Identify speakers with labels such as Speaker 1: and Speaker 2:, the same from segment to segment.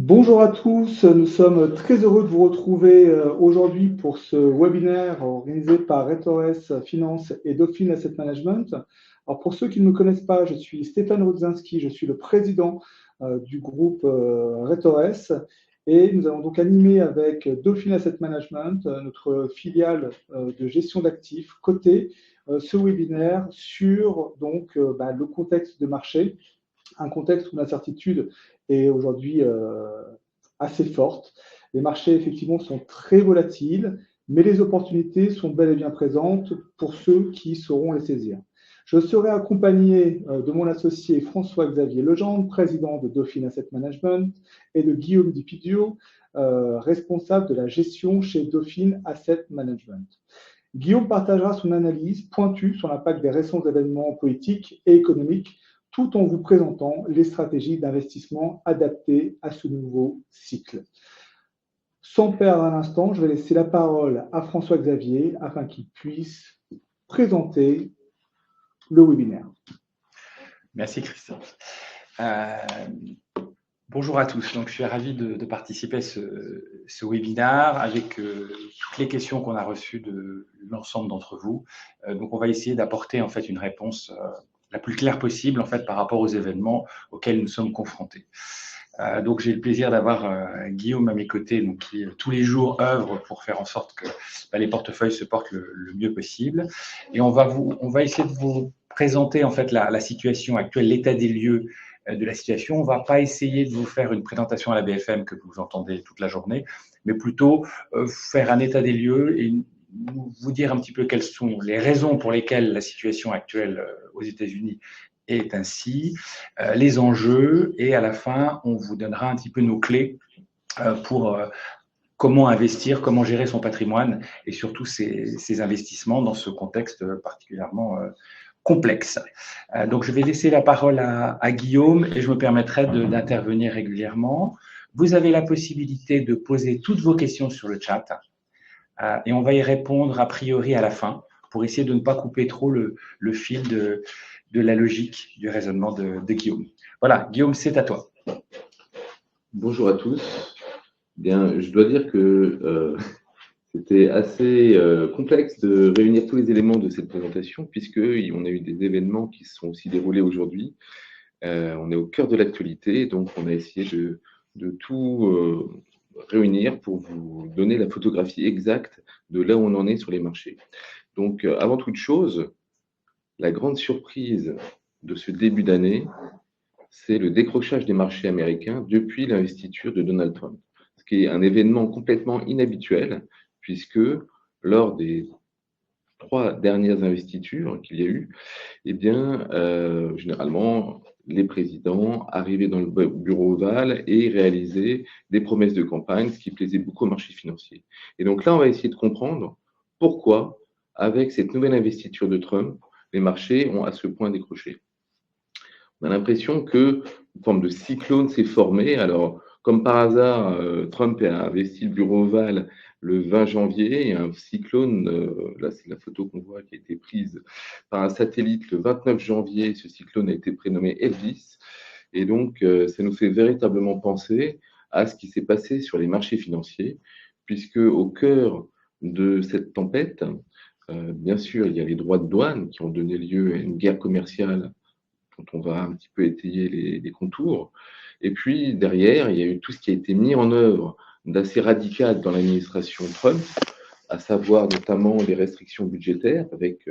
Speaker 1: Bonjour à tous, nous sommes très heureux de vous retrouver aujourd'hui pour ce webinaire organisé par Retores Finance et Dauphine Asset Management. Alors pour ceux qui ne me connaissent pas, je suis Stéphane Rudzinski, je suis le président du groupe Retores et nous allons donc animer avec Dauphine Asset Management, notre filiale de gestion d'actifs cotée, ce webinaire sur le contexte de marché, un contexte où l'incertitude est aujourd'hui assez forte. Les marchés, effectivement, sont très volatiles, mais les opportunités sont bel et bien présentes pour ceux qui sauront les saisir. Je serai accompagné de mon associé François-Xavier Legendre, président de Dauphine Asset Management, et de Guillaume Dipidio, responsable de la gestion chez Dauphine Asset Management. Guillaume partagera son analyse pointue sur l'impact des récents événements politiques et économiques, tout en vous présentant les stratégies d'investissement adaptées à ce nouveau cycle. Sans perdre un instant, je vais laisser la parole à François-Xavier afin qu'il puisse présenter le webinaire.
Speaker 2: Merci Christophe. Bonjour à tous. Donc, je suis ravi de participer à ce webinaire avec toutes les questions qu'on a reçues de l'ensemble d'entre vous. Donc, on va essayer d'apporter en fait une réponse la plus claire possible en fait par rapport aux événements auxquels nous sommes confrontés. Donc, j'ai le plaisir d'avoir Guillaume à mes côtés, donc, qui tous les jours œuvre pour faire en sorte que les portefeuilles se portent le mieux possible. Et on va essayer de vous présenter en fait la situation actuelle, l'état des lieux de la situation. On ne va pas essayer de vous faire une présentation à la BFM que vous entendez toute la journée, mais plutôt faire un état des lieux et vous dire un petit peu quelles sont les raisons pour lesquelles la situation actuelle aux États-Unis est ainsi, les enjeux, et à la fin, on vous donnera un petit peu nos clés pour comment investir, comment gérer son patrimoine et surtout ses investissements dans ce contexte particulièrement complexe. Donc, je vais laisser la parole à Guillaume et je me permettrai d'intervenir régulièrement. Vous avez la possibilité de poser toutes vos questions sur le chat et on va y répondre a priori à la fin pour essayer de ne pas couper trop le fil de la logique du raisonnement de Guillaume. Voilà, Guillaume, c'est à toi.
Speaker 3: Bonjour à tous. Bien, je dois dire que c'était assez complexe de réunir tous les éléments de cette présentation, puisqu'on a eu des événements qui se sont aussi déroulés aujourd'hui. On est au cœur de l'actualité, donc on a essayé de tout réunir pour vous donner la photographie exacte de là où on en est sur les marchés. Donc, avant toute chose, la grande surprise de ce début d'année, c'est le décrochage des marchés américains depuis l'investiture de Donald Trump, ce qui est un événement complètement inhabituel, puisque lors des 3 dernières investitures qu'il y a eu, eh bien, généralement, les présidents arrivaient dans le bureau ovale et réalisaient des promesses de campagne, ce qui plaisait beaucoup aux marchés financiers. Et donc là, on va essayer de comprendre pourquoi, avec cette nouvelle investiture de Trump, les marchés ont à ce point décroché. On a l'impression qu'une forme de cyclone s'est formée. Alors, comme par hasard, Trump a investi le bureau ovale le 20 janvier et un cyclone, là c'est la photo qu'on voit qui a été prise par un satellite le 29 janvier, ce cyclone a été prénommé Elvis. Et donc, ça nous fait véritablement penser à ce qui s'est passé sur les marchés financiers, puisque au cœur de cette tempête, bien sûr, il y a les droits de douane qui ont donné lieu à une guerre commerciale dont on va un petit peu étayer les contours. Et puis derrière, il y a eu tout ce qui a été mis en œuvre d'assez radical dans l'administration Trump, à savoir notamment les restrictions budgétaires, avec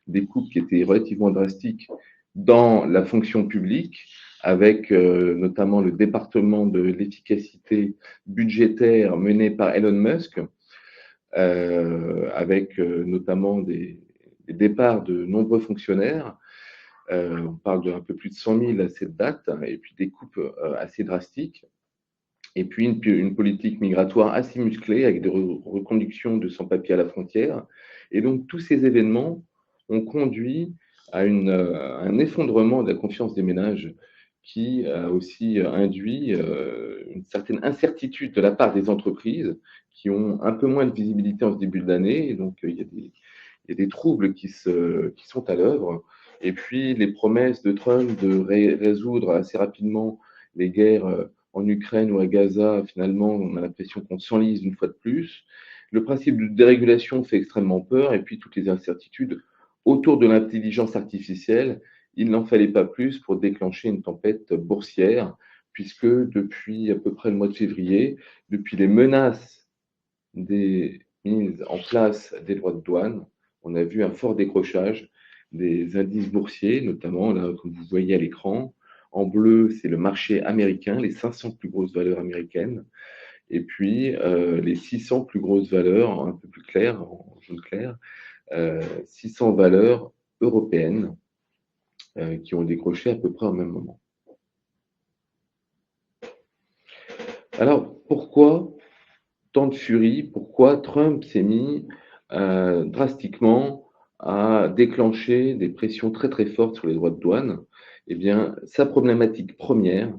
Speaker 3: des coupes qui étaient relativement drastiques dans la fonction publique, avec notamment le département de l'efficacité budgétaire mené par Elon Musk, avec notamment des départs de nombreux fonctionnaires. On parle d'un peu plus de 100 000 à cette date, et puis des coupes assez drastiques. Et puis une politique migratoire assez musclée avec des reconductions de sans-papiers à la frontière. Et donc tous ces événements ont conduit à un effondrement de la confiance des ménages qui a aussi induit une certaine incertitude de la part des entreprises qui ont un peu moins de visibilité en ce début d'année. Et donc il y a des troubles qui sont à l'œuvre. Et puis les promesses de Trump de résoudre assez rapidement les guerres en Ukraine ou à Gaza, finalement, on a l'impression qu'on s'enlise une fois de plus. Le principe de dérégulation fait extrêmement peur, et puis toutes les incertitudes autour de l'intelligence artificielle, il n'en fallait pas plus pour déclencher une tempête boursière, puisque depuis à peu près le mois de février, depuis les menaces des mises en place des droits de douane, on a vu un fort décrochage des indices boursiers, notamment là, comme vous voyez à l'écran. En bleu, c'est le marché américain, les 500 plus grosses valeurs américaines, et puis les 600 plus grosses valeurs, un peu plus claires, en jaune clair, 600 valeurs européennes qui ont décroché à peu près au même moment. Alors, pourquoi tant de furie? Pourquoi Trump s'est mis drastiquement à déclencher des pressions très très fortes sur les droits de douane? Eh bien, sa problématique première,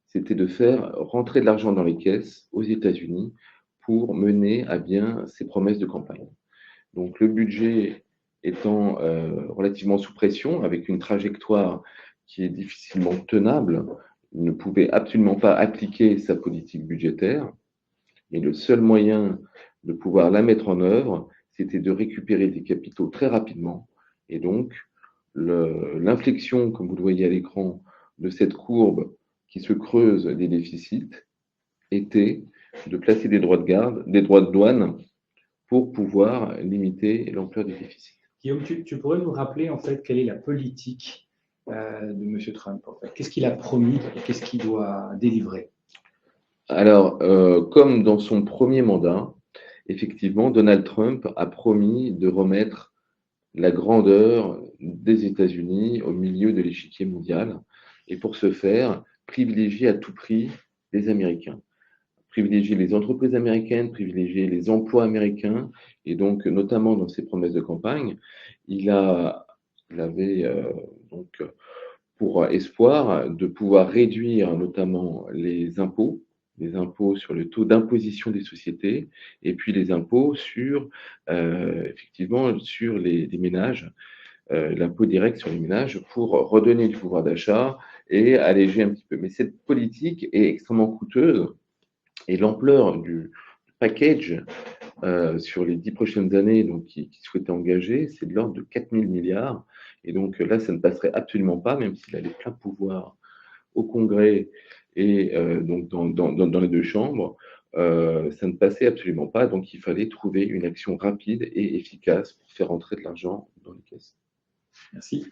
Speaker 3: c'était de faire rentrer de l'argent dans les caisses aux États-Unis pour mener à bien ses promesses de campagne. Donc, le budget étant relativement sous pression, avec une trajectoire qui est difficilement tenable, il ne pouvait absolument pas appliquer sa politique budgétaire. Et le seul moyen de pouvoir la mettre en œuvre, c'était de récupérer des capitaux très rapidement. Et donc, l'inflexion, comme vous le voyez à l'écran, de cette courbe qui se creuse des déficits, était de placer des droits de garde, des droits de douane pour pouvoir limiter l'ampleur des déficits.
Speaker 2: Guillaume, tu pourrais nous rappeler en fait quelle est la politique de M. Trump en fait? Qu'est-ce qu'il a promis et qu'est-ce qu'il doit délivrer?
Speaker 3: Alors, comme dans son premier mandat, effectivement, Donald Trump a promis de remettre la grandeur des États-Unis au milieu de l'échiquier mondial, et pour ce faire, privilégier à tout prix les Américains, privilégier les entreprises américaines, privilégier les emplois américains, et donc notamment dans ses promesses de campagne, il avait donc pour espoir de pouvoir réduire notamment les impôts sur le taux d'imposition des sociétés, et puis les impôts sur, effectivement, sur les ménages, l'impôt direct sur les ménages, pour redonner du pouvoir d'achat et alléger un petit peu. Mais cette politique est extrêmement coûteuse, et l'ampleur du package sur les 10 prochaines années qui souhaitait engager, c'est de l'ordre de 4 000 milliards. Et donc là, ça ne passerait absolument pas, même s'il a les pleins pouvoirs au Congrès et donc dans les deux chambres, ça ne passait absolument pas. Donc il fallait trouver une action rapide et efficace pour faire entrer de l'argent dans les caisses.
Speaker 2: Merci.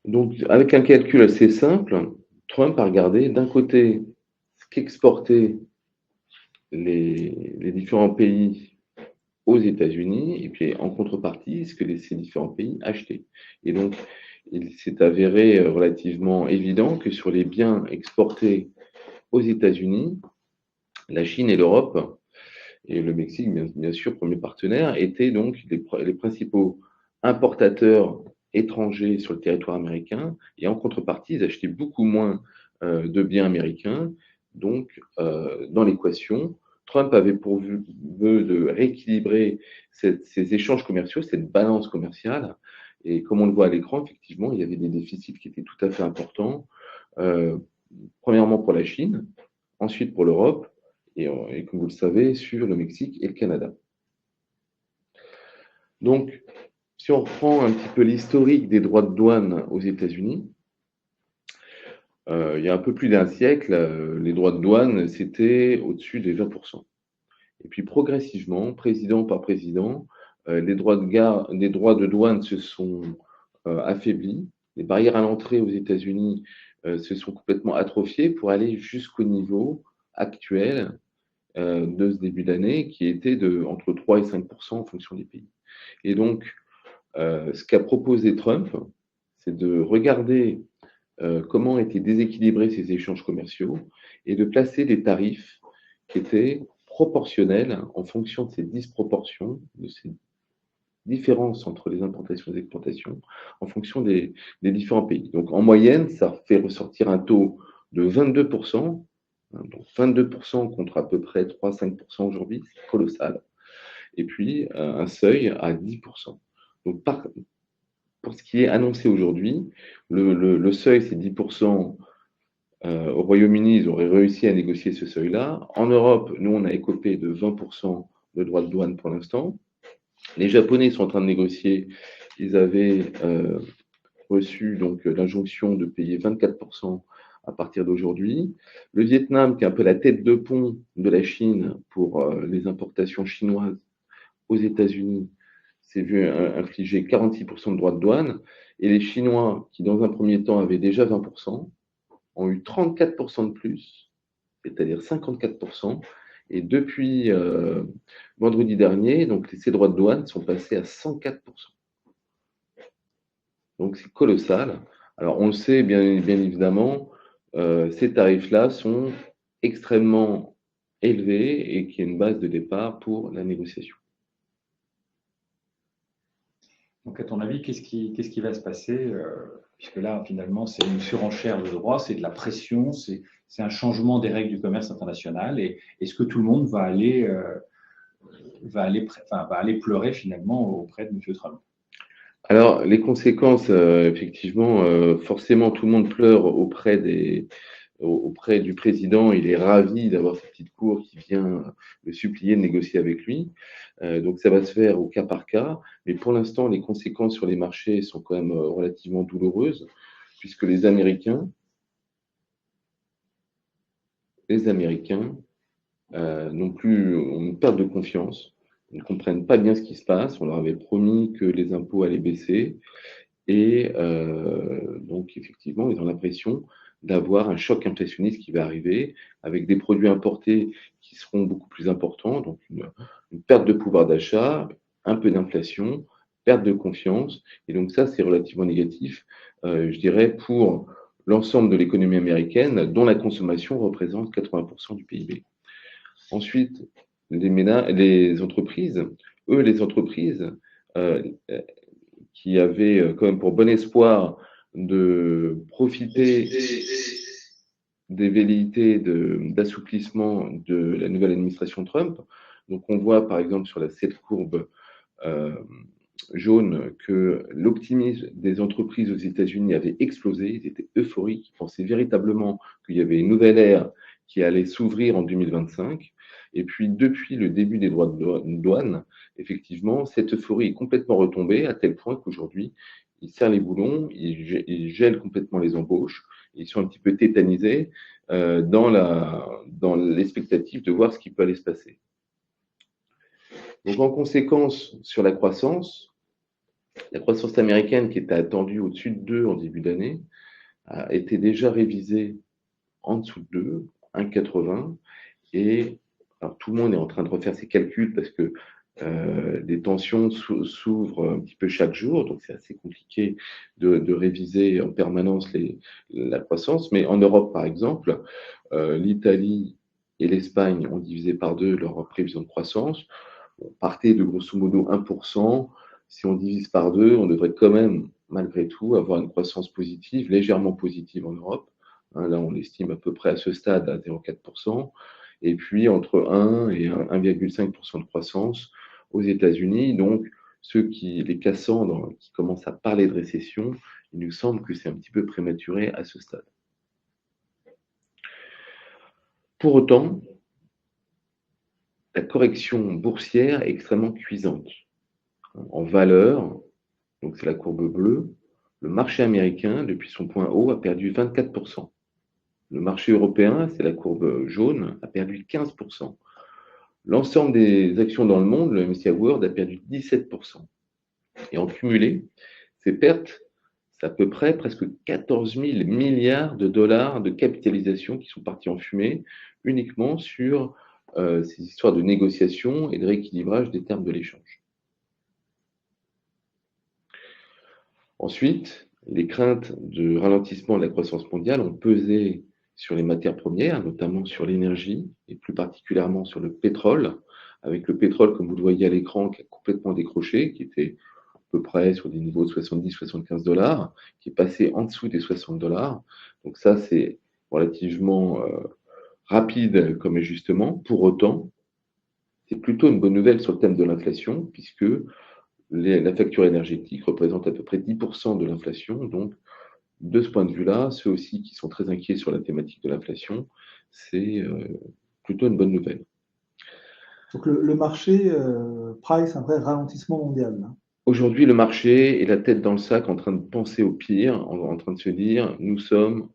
Speaker 3: Donc avec un calcul assez simple, Trump a regardé d'un côté ce qu'exportaient les différents pays aux États-Unis, et puis en contrepartie, ce que ces différents pays achetaient. Et donc, il s'est avéré relativement évident que sur les biens exportés aux États-Unis, la Chine et l'Europe, et le Mexique, bien sûr, premier partenaire, étaient donc les principaux importateurs étrangers sur le territoire américain, et en contrepartie, ils achetaient beaucoup moins de biens américains. Donc, dans l'équation, Trump avait pour vœu de rééquilibrer ces échanges commerciaux, cette balance commerciale. Et comme on le voit à l'écran, effectivement, il y avait des déficits qui étaient tout à fait importants. Premièrement pour la Chine, ensuite pour l'Europe, et comme vous le savez, sur le Mexique et le Canada. Donc, si on reprend un petit peu l'historique des droits de douane aux États-Unis, il y a un peu plus d'un siècle, les droits de douane, c'était au-dessus des 20%. Et puis progressivement, président par président, les droits de douane se sont affaiblis. Les barrières à l'entrée aux États-Unis se sont complètement atrophiées pour aller jusqu'au niveau actuel de ce début d'année, qui était entre 3 et 5% en fonction des pays. Et donc, ce qu'a proposé Trump, c'est de regarder comment étaient déséquilibrés ces échanges commerciaux et de placer des tarifs qui étaient proportionnels en fonction de ces disproportions, de ces différences entre les importations et les exportations, en fonction des différents pays. Donc, en moyenne, ça fait ressortir un taux de 22%, donc 22% contre à peu près 3-5% aujourd'hui, c'est colossal. Et puis, un seuil à 10%. Donc, pour pour ce qui est annoncé aujourd'hui, le seuil, c'est 10%. Au Royaume-Uni, ils auraient réussi à négocier ce seuil-là. En Europe, nous, on a écopé de 20% de droits de douane pour l'instant. Les Japonais sont en train de négocier. Ils avaient reçu donc l'injonction de payer 24% à partir d'aujourd'hui. Le Vietnam, qui est un peu la tête de pont de la Chine pour les importations chinoises aux États-Unis, s'est vu infliger 46% de droits de douane. Et les Chinois, qui dans un premier temps avaient déjà 20%, ont eu 34% de plus, c'est-à-dire 54%. Et depuis vendredi dernier, donc ces droits de douane sont passés à 104%. Donc c'est colossal. Alors on le sait bien évidemment, ces tarifs-là sont extrêmement élevés et qu'il y a une base de départ pour la négociation.
Speaker 2: Donc, à ton avis, qu'est-ce qui va se passer puisque là, finalement, c'est une surenchère de droits, c'est de la pression, c'est un changement des règles du commerce international. Et est-ce que tout le monde va aller pleurer finalement auprès de M. Trump?
Speaker 3: Alors, les conséquences, effectivement, forcément, tout le monde pleure auprès du président. Il est ravi d'avoir cette petite cour qui vient le supplier de négocier avec lui. Donc, ça va se faire au cas par cas. Mais pour l'instant, les conséquences sur les marchés sont quand même relativement douloureuses, puisque les Américains ont une perte de confiance. Ils ne comprennent pas bien ce qui se passe. On leur avait promis que les impôts allaient baisser. Et donc, effectivement, ils ont l'impression d'avoir un choc inflationniste qui va arriver avec des produits importés qui seront beaucoup plus importants. Donc, une perte de pouvoir d'achat, un peu d'inflation, perte de confiance. Et donc, ça, c'est relativement négatif, je dirais, pour l'ensemble de l'économie américaine, dont la consommation représente 80% du PIB. Ensuite, les entreprises, qui avaient quand même pour bon espoir de profiter des velléités d'assouplissement de la nouvelle administration Trump. Donc on voit par exemple sur cette courbe jaune que l'optimisme des entreprises aux États-Unis avait explosé, ils étaient euphoriques, ils pensaient véritablement qu'il y avait une nouvelle ère qui allait s'ouvrir en 2025. Et puis, depuis le début des droits de douane, effectivement, cette euphorie est complètement retombée à tel point qu'aujourd'hui, ils serrent les boulons, ils gèlent complètement les embauches, ils sont un petit peu tétanisés dans l'expectative de voir ce qui peut aller se passer. Donc, en conséquence, sur la croissance américaine qui était attendue au-dessus de 2 en début d'année, a été déjà révisée en dessous de 2, 1,80. Et alors, tout le monde est en train de refaire ses calculs parce que des tensions s'ouvrent un petit peu chaque jour, donc c'est assez compliqué de réviser en permanence la croissance. Mais en Europe, par exemple, l'Italie et l'Espagne ont divisé par 2 leur prévision de croissance. On partait de grosso modo 1%. Si on divise par 2, on devrait quand même, malgré tout, avoir une croissance positive, légèrement positive en Europe. Là, on estime à peu près à ce stade à 0,4%. Et puis entre 1 et 1,5% de croissance aux États-Unis. Donc, les Cassandres qui commencent à parler de récession, il nous semble que c'est un petit peu prématuré à ce stade. Pour autant, la correction boursière est extrêmement cuisante. En valeur, donc c'est la courbe bleue, le marché américain, depuis son point haut, a perdu 24%. Le marché européen, c'est la courbe jaune, a perdu 15%. L'ensemble des actions dans le monde, le MSCI World, a perdu 17%. Et en cumulé, ces pertes, c'est à peu près presque 14 000 milliards de dollars de capitalisation qui sont partis en fumée uniquement sur ces histoires de négociation et de rééquilibrage des termes de l'échange. Ensuite, les craintes de ralentissement de la croissance mondiale ont pesé sur les matières premières, notamment sur l'énergie et plus particulièrement sur le pétrole, avec le pétrole, comme vous le voyez à l'écran, qui a complètement décroché, qui était à peu près sur des niveaux de 70-75 $, qui est passé en dessous des 60 $. Donc ça, c'est relativement rapide comme ajustement. Pour autant, c'est plutôt une bonne nouvelle sur le thème de l'inflation, puisque la facture énergétique représente à peu près 10% de l'inflation. Donc, de ce point de vue-là, ceux aussi qui sont très inquiets sur la thématique de l'inflation, c'est plutôt une bonne nouvelle.
Speaker 1: Donc le marché price un vrai ralentissement mondial, là.
Speaker 3: Aujourd'hui, le marché est la tête dans le sac en train de penser au pire, en train de se dire, nous sommes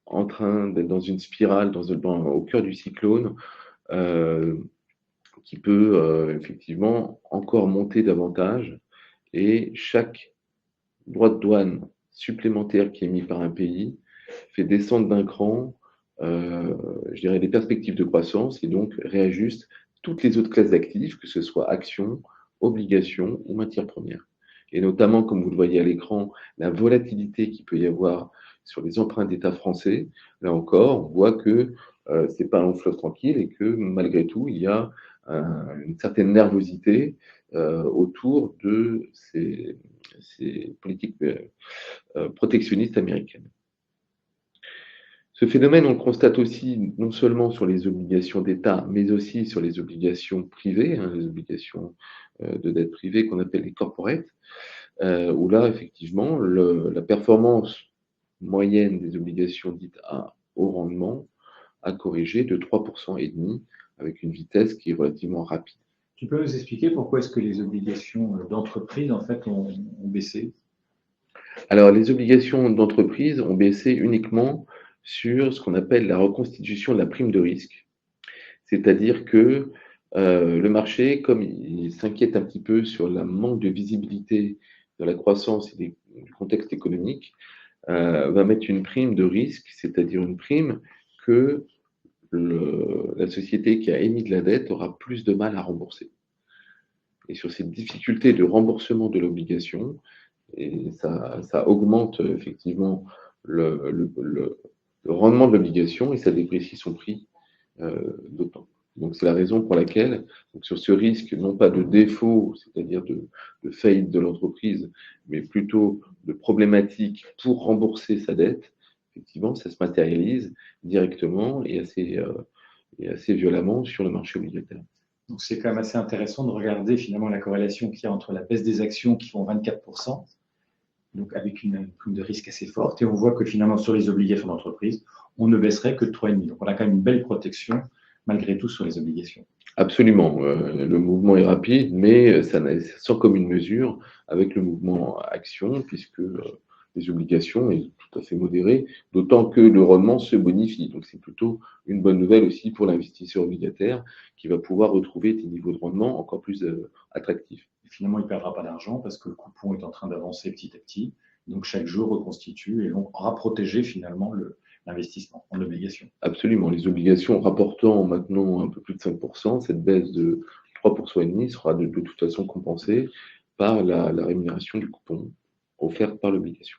Speaker 3: en train d'être dans une spirale, au cœur du cyclone, qui peut effectivement encore monter davantage. Et chaque droit de douane supplémentaire qui est mis par un pays fait descendre d'un cran, je dirais, les perspectives de croissance et donc réajuste toutes les autres classes d'actifs, que ce soit actions, obligations ou matières premières. Et notamment, comme vous le voyez à l'écran, la volatilité qu'il peut y avoir sur les emprunts d'État français. Là encore, on voit que ce n'est pas un long fleuve tranquille et que malgré tout, il y a une certaine nervosité autour de ces politiques protectionnistes américaines. Ce phénomène, on le constate aussi non seulement sur les obligations d'État, mais aussi sur les obligations privées, les obligations de dette privée qu'on appelle les corporates, où là, effectivement, la performance moyenne des obligations dites à haut rendement a corrigé de 3,5% avec une vitesse qui est relativement rapide.
Speaker 2: Tu peux nous expliquer pourquoi est-ce que les obligations d'entreprise, en fait, ont baissé?
Speaker 3: Alors, les obligations d'entreprise ont baissé uniquement sur ce qu'on appelle la reconstitution de la prime de risque. C'est-à-dire que le marché, comme il s'inquiète un petit peu sur le manque de visibilité de la croissance et du contexte économique, va mettre une prime de risque, c'est-à-dire une prime que la société qui a émis de la dette aura plus de mal à rembourser. Et sur cette difficulté de remboursement de l'obligation, et ça augmente effectivement le rendement de l'obligation et ça déprécie son prix d'autant. Donc c'est la raison pour laquelle, donc sur ce risque, non pas de défaut, c'est-à-dire de faillite de l'entreprise, mais plutôt de problématique pour rembourser sa dette, effectivement, ça se matérialise directement et assez violemment sur le marché obligataire.
Speaker 2: Donc c'est quand même assez intéressant de regarder finalement la corrélation qu'il y a entre la baisse des actions qui font 24%, donc avec une prime de risque assez forte, et on voit que finalement sur les obligations d'entreprise, on ne baisserait que de 3,5. Donc on a quand même une belle protection malgré tout sur les obligations.
Speaker 3: Absolument, le mouvement est rapide, mais ça sans commune mesure avec le mouvement action, puisque les obligations est tout à fait modéré, d'autant que le rendement se bonifie. Donc c'est plutôt une bonne nouvelle aussi pour l'investisseur obligataire qui va pouvoir retrouver des niveaux de rendement encore plus attractifs.
Speaker 2: Et finalement, il ne perdra pas d'argent parce que le coupon est en train d'avancer petit à petit. Donc chaque jour reconstitue et on aura protégé finalement l'investissement en obligations.
Speaker 3: Absolument. Les obligations rapportant maintenant un peu plus de 5%, cette baisse de 3,5% sera de toute façon compensée par la rémunération du coupon offerte par l'obligation.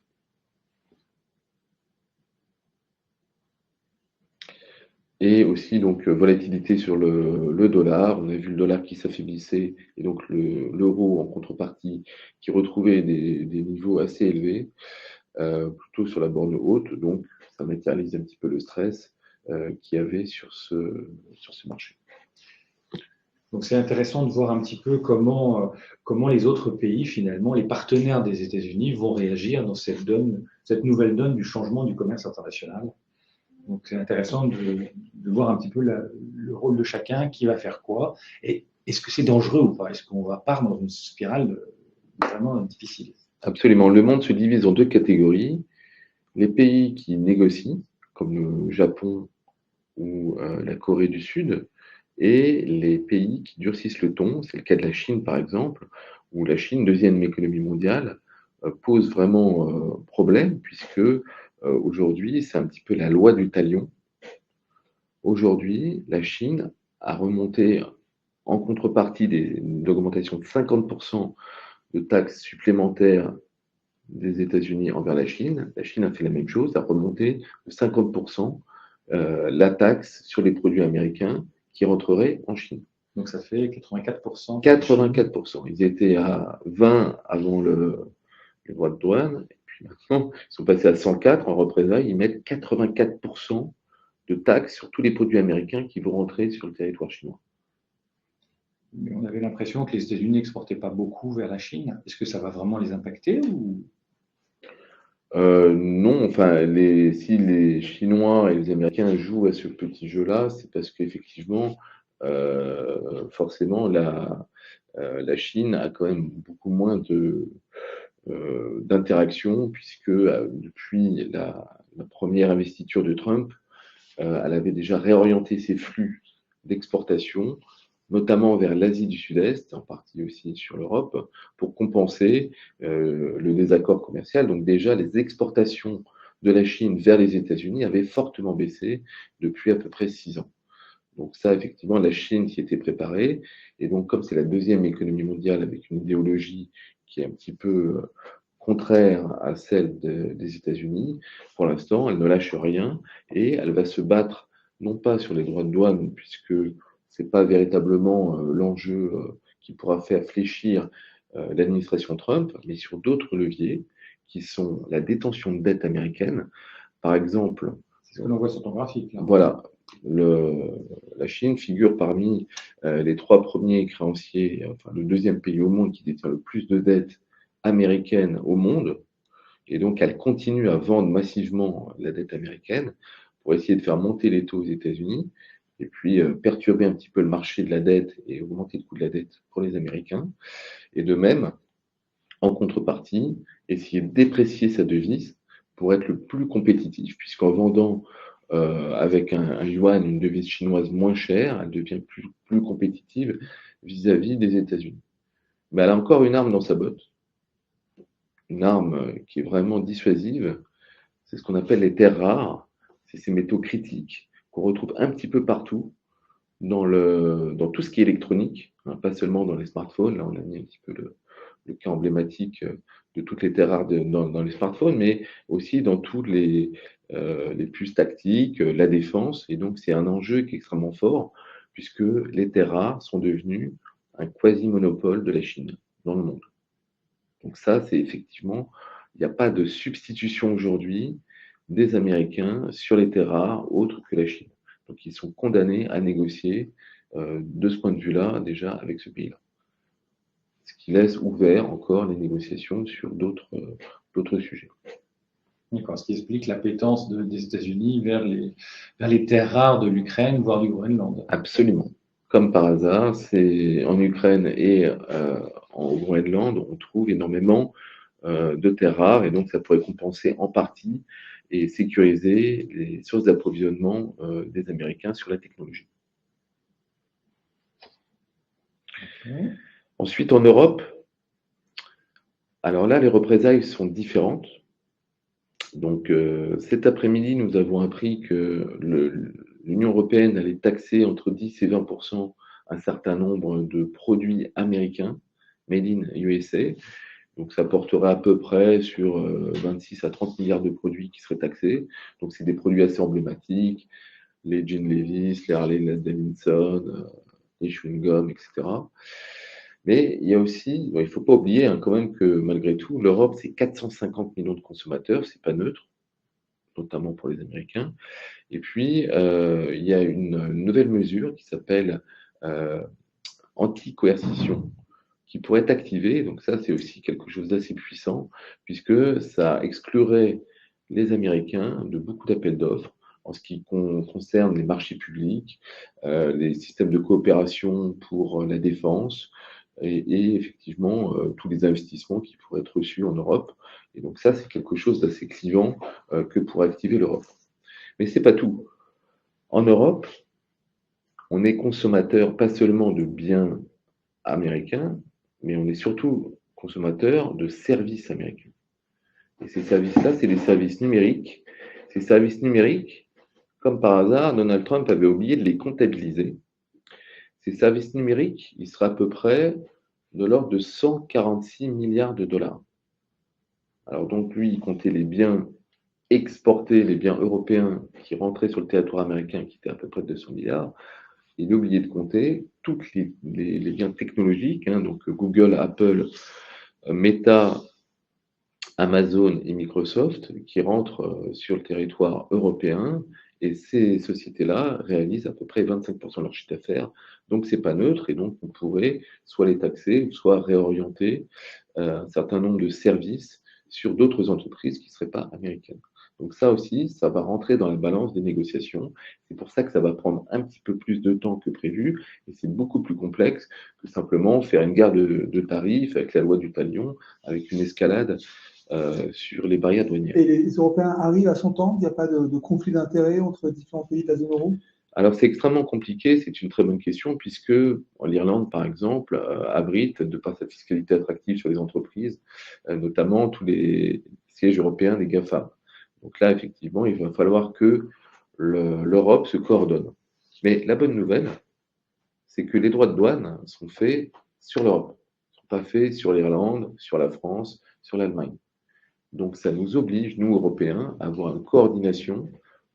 Speaker 3: Et aussi donc volatilité sur le dollar. On a vu le dollar qui s'affaiblissait et donc l'euro en contrepartie qui retrouvait des niveaux assez élevés, plutôt sur la borne haute. Donc ça matérialise un petit peu le stress qu'il y avait sur ce marché.
Speaker 2: Donc c'est intéressant de voir un petit peu comment les autres pays, finalement, les partenaires des États-Unis vont réagir dans cette nouvelle donne du changement du commerce international. Donc c'est intéressant de voir un petit peu le rôle de chacun, qui va faire quoi, et est-ce que c'est dangereux ou pas? Est-ce qu'on va pas dans une spirale vraiment difficile?
Speaker 3: Absolument. Le monde se divise en deux catégories. Les pays qui négocient, comme le Japon ou la Corée du Sud, et les pays qui durcissent le ton. C'est le cas de la Chine, par exemple, où la Chine, deuxième économie mondiale, pose vraiment problème, puisque aujourd'hui, c'est un petit peu la loi du talion. Aujourd'hui, la Chine a remonté en contrepartie d'augmentation de 50% de taxes supplémentaires des États-Unis envers la Chine. La Chine a fait la même chose, a remonté de 50% la taxe sur les produits américains qui rentreraient en Chine.
Speaker 2: Donc ça fait 84%.
Speaker 3: 84%. Ils étaient à 20 avant les droits de douane, et puis maintenant, ils sont passés à 104 en représailles. Ils mettent 84% de taxes sur tous les produits américains qui vont rentrer sur le territoire chinois.
Speaker 2: Mais on avait l'impression que les États-Unis n'exportaient pas beaucoup vers la Chine. Est-ce que ça va vraiment les impacter ou...
Speaker 3: Non, enfin, si les Chinois et les Américains jouent à ce petit jeu-là, c'est parce qu'effectivement, forcément, la Chine a quand même beaucoup moins d'interaction, puisque depuis la première investiture de Trump, elle avait déjà réorienté ses flux d'exportation, notamment vers l'Asie du Sud-Est, en partie aussi sur l'Europe, pour compenser le désaccord commercial. Donc déjà, les exportations de la Chine vers les États-Unis avaient fortement baissé depuis à peu près 6 ans. Donc ça, effectivement, la Chine s'y était préparée. Et donc, comme c'est la deuxième économie mondiale avec une idéologie qui est un petit peu contraire à celle des États-Unis, pour l'instant, elle ne lâche rien et elle va se battre, non pas sur les droits de douane, puisque ce n'est pas véritablement l'enjeu qui pourra faire fléchir l'administration Trump, mais sur d'autres leviers qui sont la détention de dette américaine. Par exemple,
Speaker 2: c'est ce que l'on voit sur ton graphique. Là.
Speaker 3: Voilà, la Chine figure parmi les 3 premiers créanciers, enfin le deuxième pays au monde qui détient le plus de dettes américaines au monde. Et donc, elle continue à vendre massivement la dette américaine pour essayer de faire monter les taux aux États-Unis et puis perturber un petit peu le marché de la dette et augmenter le coût de la dette pour les Américains. Et de même, en contrepartie, essayer de déprécier sa devise pour être le plus compétitif, puisqu'en vendant avec un yuan, une devise chinoise moins chère, elle devient plus compétitive vis-à-vis des États-Unis. Mais elle a encore une arme dans sa botte, une arme qui est vraiment dissuasive, c'est ce qu'on appelle les terres rares, c'est ces métaux critiques qu'on retrouve un petit peu partout dans tout ce qui est électronique, hein, pas seulement dans les smartphones, là on a mis un petit peu le cas emblématique de toutes les terres rares dans les smartphones, mais aussi dans toutes les puces tactiques, la défense, et donc c'est un enjeu qui est extrêmement fort, puisque les terres rares sont devenues un quasi-monopole de la Chine dans le monde. Donc ça, c'est effectivement, il n'y a pas de substitution aujourd'hui des Américains sur les terres rares autres que la Chine. Donc ils sont condamnés à négocier de ce point de vue-là déjà avec ce pays-là. Ce qui laisse ouvert encore les négociations sur d'autres sujets.
Speaker 2: D'accord, ce qui explique l'appétence des États-Unis vers les terres rares de l'Ukraine, voire du Groenland.
Speaker 3: Absolument. Comme par hasard, c'est en Ukraine et en Groenland, on trouve énormément de terres rares, et donc ça pourrait compenser en partie et sécuriser les sources d'approvisionnement des Américains sur la technologie. Okay. Ensuite, en Europe, alors là, les représailles sont différentes. Donc, cet après-midi, nous avons appris que l'Union européenne allait taxer entre 10 et 20% un certain nombre de produits américains, made in USA. Donc, ça porterait à peu près sur 26 à 30 milliards de produits qui seraient taxés. Donc, c'est des produits assez emblématiques, les Jean Levi's, les Harley Davidson, les chewing-gums, etc. Mais il y a aussi, il ne faut pas oublier quand même que malgré tout, l'Europe, c'est 450 millions de consommateurs, c'est pas neutre, notamment pour les Américains. Et puis, il y a une nouvelle mesure qui s'appelle anti-coercition, qui pourrait être activée. Donc ça, c'est aussi quelque chose d'assez puissant, puisque ça exclurait les Américains de beaucoup d'appels d'offres en ce qui concerne les marchés publics, les systèmes de coopération pour la défense, et effectivement tous les investissements qui pourraient être reçus en Europe. Et donc ça, c'est quelque chose d'assez clivant que pourrait activer l'Europe. Mais ce n'est pas tout. En Europe, on est consommateur pas seulement de biens américains, mais on est surtout consommateur de services américains. Et ces services-là, c'est les services numériques. Ces services numériques, comme par hasard, Donald Trump avait oublié de les comptabiliser. Ces services numériques, ils seraient à peu près de l'ordre de 146 milliards de dollars. Alors donc lui, il comptait les biens exportés, les biens européens qui rentraient sur le territoire américain, qui étaient à peu près de 200 milliards. Il a oublié de compter tous les biens technologiques, hein, donc Google, Apple, Meta, Amazon et Microsoft, qui rentrent sur le territoire européen Et ces sociétés-là réalisent à peu près 25% de leur chiffre d'affaires. Donc, ce n'est pas neutre et donc on pourrait soit les taxer, soit réorienter un certain nombre de services sur d'autres entreprises qui ne seraient pas américaines. Donc ça aussi, ça va rentrer dans la balance des négociations. C'est pour ça que ça va prendre un petit peu plus de temps que prévu et c'est beaucoup plus complexe que simplement faire une guerre de tarifs avec la loi du talion, avec une escalade sur les barrières douanières.
Speaker 1: Et les Européens arrivent à s'entendre? Il n'y a pas de conflit d'intérêts entre différents pays de la zone euro?
Speaker 3: Alors, c'est extrêmement compliqué, c'est une très bonne question, puisque l'Irlande, par exemple, abrite, de par sa fiscalité attractive sur les entreprises, notamment tous les sièges européens des GAFA. Donc là, effectivement, il va falloir que l'Europe se coordonne. Mais la bonne nouvelle, c'est que les droits de douane sont faits sur l'Europe, ils ne sont pas faits sur l'Irlande, sur la France, sur l'Allemagne. Donc ça nous oblige, nous, Européens, à avoir une coordination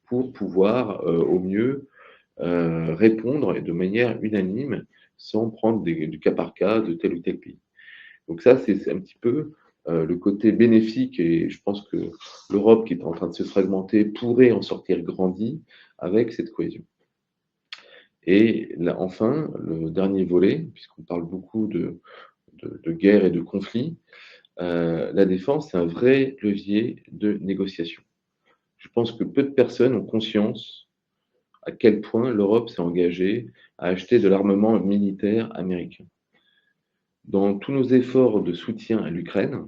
Speaker 3: pour pouvoir au mieux répondre et de manière unanime sans prendre du cas par cas de tel ou tel pays. Donc ça, c'est un petit peu le côté bénéfique et je pense que l'Europe qui est en train de se fragmenter pourrait en sortir grandie avec cette cohésion. Et là, enfin, le dernier volet, puisqu'on parle beaucoup de guerre et de conflit, la défense, c'est un vrai levier de négociation. Je pense que peu de personnes ont conscience à quel point l'Europe s'est engagée à acheter de l'armement militaire américain. Dans tous nos efforts de soutien à l'Ukraine,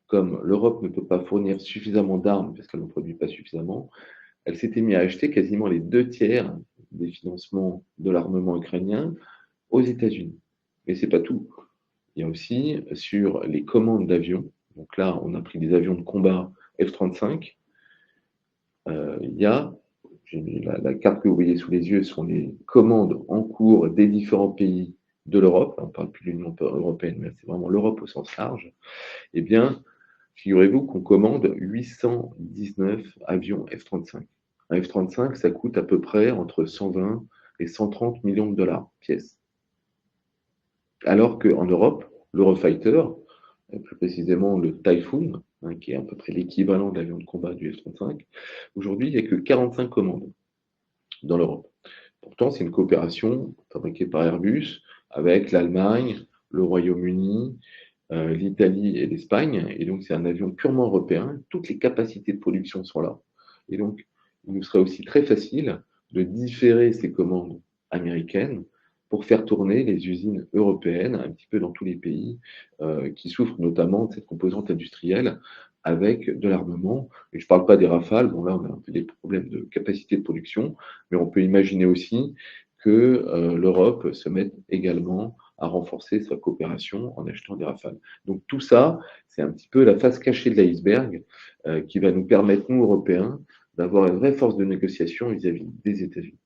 Speaker 3: comme l'Europe ne peut pas fournir suffisamment d'armes parce qu'elle n'en produit pas suffisamment, elle s'était mise à acheter quasiment les 2 tiers des financements de l'armement ukrainien aux États-Unis. Mais ce n'est pas tout. Il y a aussi sur les commandes d'avions, donc là on a pris des avions de combat F-35, il y a la carte que vous voyez sous les yeux sont les commandes en cours des différents pays de l'Europe. On ne parle plus de l'Union européenne, mais c'est vraiment l'Europe au sens large. Eh bien, figurez-vous qu'on commande 819 avions F-35. Un F-35, ça coûte à peu près entre 120 et 130 millions de dollars pièce. Alors qu'en Europe, l'Eurofighter, plus précisément le Typhoon, qui est à peu près l'équivalent de l'avion de combat du F-35, aujourd'hui, il n'y a que 45 commandes dans l'Europe. Pourtant, c'est une coopération fabriquée par Airbus avec l'Allemagne, le Royaume-Uni, l'Italie et l'Espagne. Et donc, c'est un avion purement européen. Toutes les capacités de production sont là. Et donc, il nous serait aussi très facile de différer ces commandes américaines pour faire tourner les usines européennes un petit peu dans tous les pays qui souffrent notamment de cette composante industrielle avec de l'armement. Et je ne parle pas des Rafales, bon là on a un peu des problèmes de capacité de production, mais on peut imaginer aussi que l'Europe se mette également à renforcer sa coopération en achetant des Rafales. Donc tout ça, c'est un petit peu la face cachée de l'iceberg qui va nous permettre, nous Européens, d'avoir une vraie force de négociation vis-à-vis des États-Unis.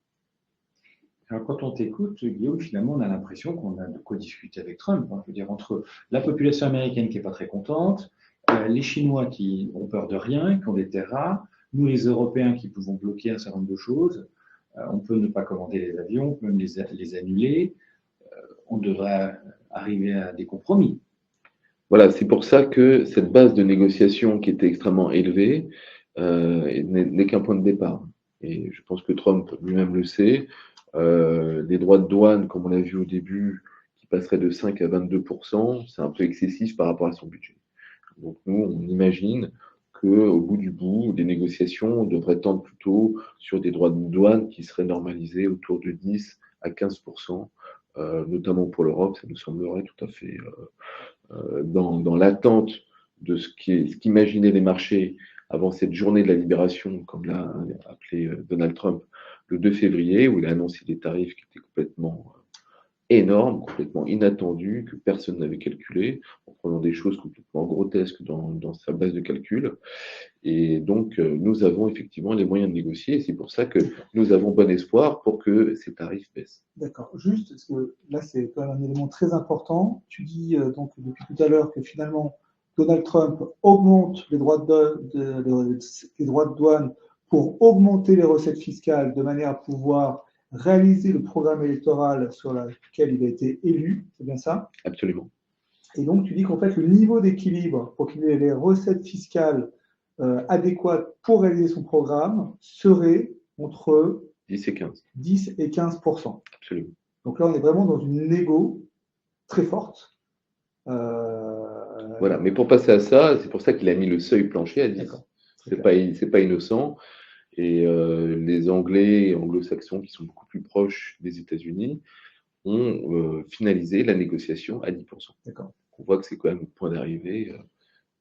Speaker 2: Alors, quand on t'écoute, Guillaume, finalement, on a l'impression qu'on a de quoi discuter avec Trump. Je veux dire, entre la population américaine qui n'est pas très contente, les Chinois qui ont peur de rien, qui ont des terres rares, nous, les Européens, qui pouvons bloquer un certain nombre de choses, on peut ne pas commander les avions, on peut même les annuler. On devrait arriver à des compromis.
Speaker 3: Voilà, c'est pour ça que cette base de négociation qui était extrêmement élevée n'est qu'un point de départ. Et je pense que Trump lui-même le sait. Les droits de douane, comme on l'a vu au début, qui passeraient de 5 à 22%, c'est un peu excessif par rapport à son budget. Donc nous, on imagine qu'au bout du bout, les négociations devraient tendre plutôt sur des droits de douane qui seraient normalisés autour de 10 à 15%, notamment pour l'Europe, ça nous semblerait tout à fait dans l'attente de ce qu'imaginaient les marchés avant cette journée de la libération, comme l'a appelé Donald Trump, le 2 février, où il a annoncé des tarifs qui étaient complètement énormes, complètement inattendus, que personne n'avait calculé, en prenant des choses complètement grotesques dans sa base de calcul. Et donc, nous avons effectivement les moyens de négocier, et c'est pour ça que nous avons bon espoir pour que ces tarifs baissent.
Speaker 1: D'accord. Juste, parce que là, c'est quand même un élément très important. Tu dis donc depuis tout à l'heure que finalement, Donald Trump augmente les droits les droits de douane pour augmenter les recettes fiscales de manière à pouvoir réaliser le programme électoral sur lequel il a été élu. C'est bien ça?
Speaker 3: Absolument.
Speaker 1: Et donc, tu dis qu'en fait, le niveau d'équilibre pour qu'il ait les recettes fiscales adéquate pour réaliser son programme serait entre
Speaker 3: 10 et 15.
Speaker 1: 10 et 15%.
Speaker 3: Absolument.
Speaker 1: Donc là, on est vraiment dans une négo très forte.
Speaker 3: Voilà, mais pour passer à ça, c'est pour ça qu'il a mis le seuil plancher à 10.
Speaker 1: D'accord.
Speaker 3: C'est pas innocent. Et les Anglais et Anglo-Saxons, qui sont beaucoup plus proches des États-Unis, ont finalisé la négociation à 10%.
Speaker 1: D'accord.
Speaker 3: On voit que c'est quand même le point d'arrivée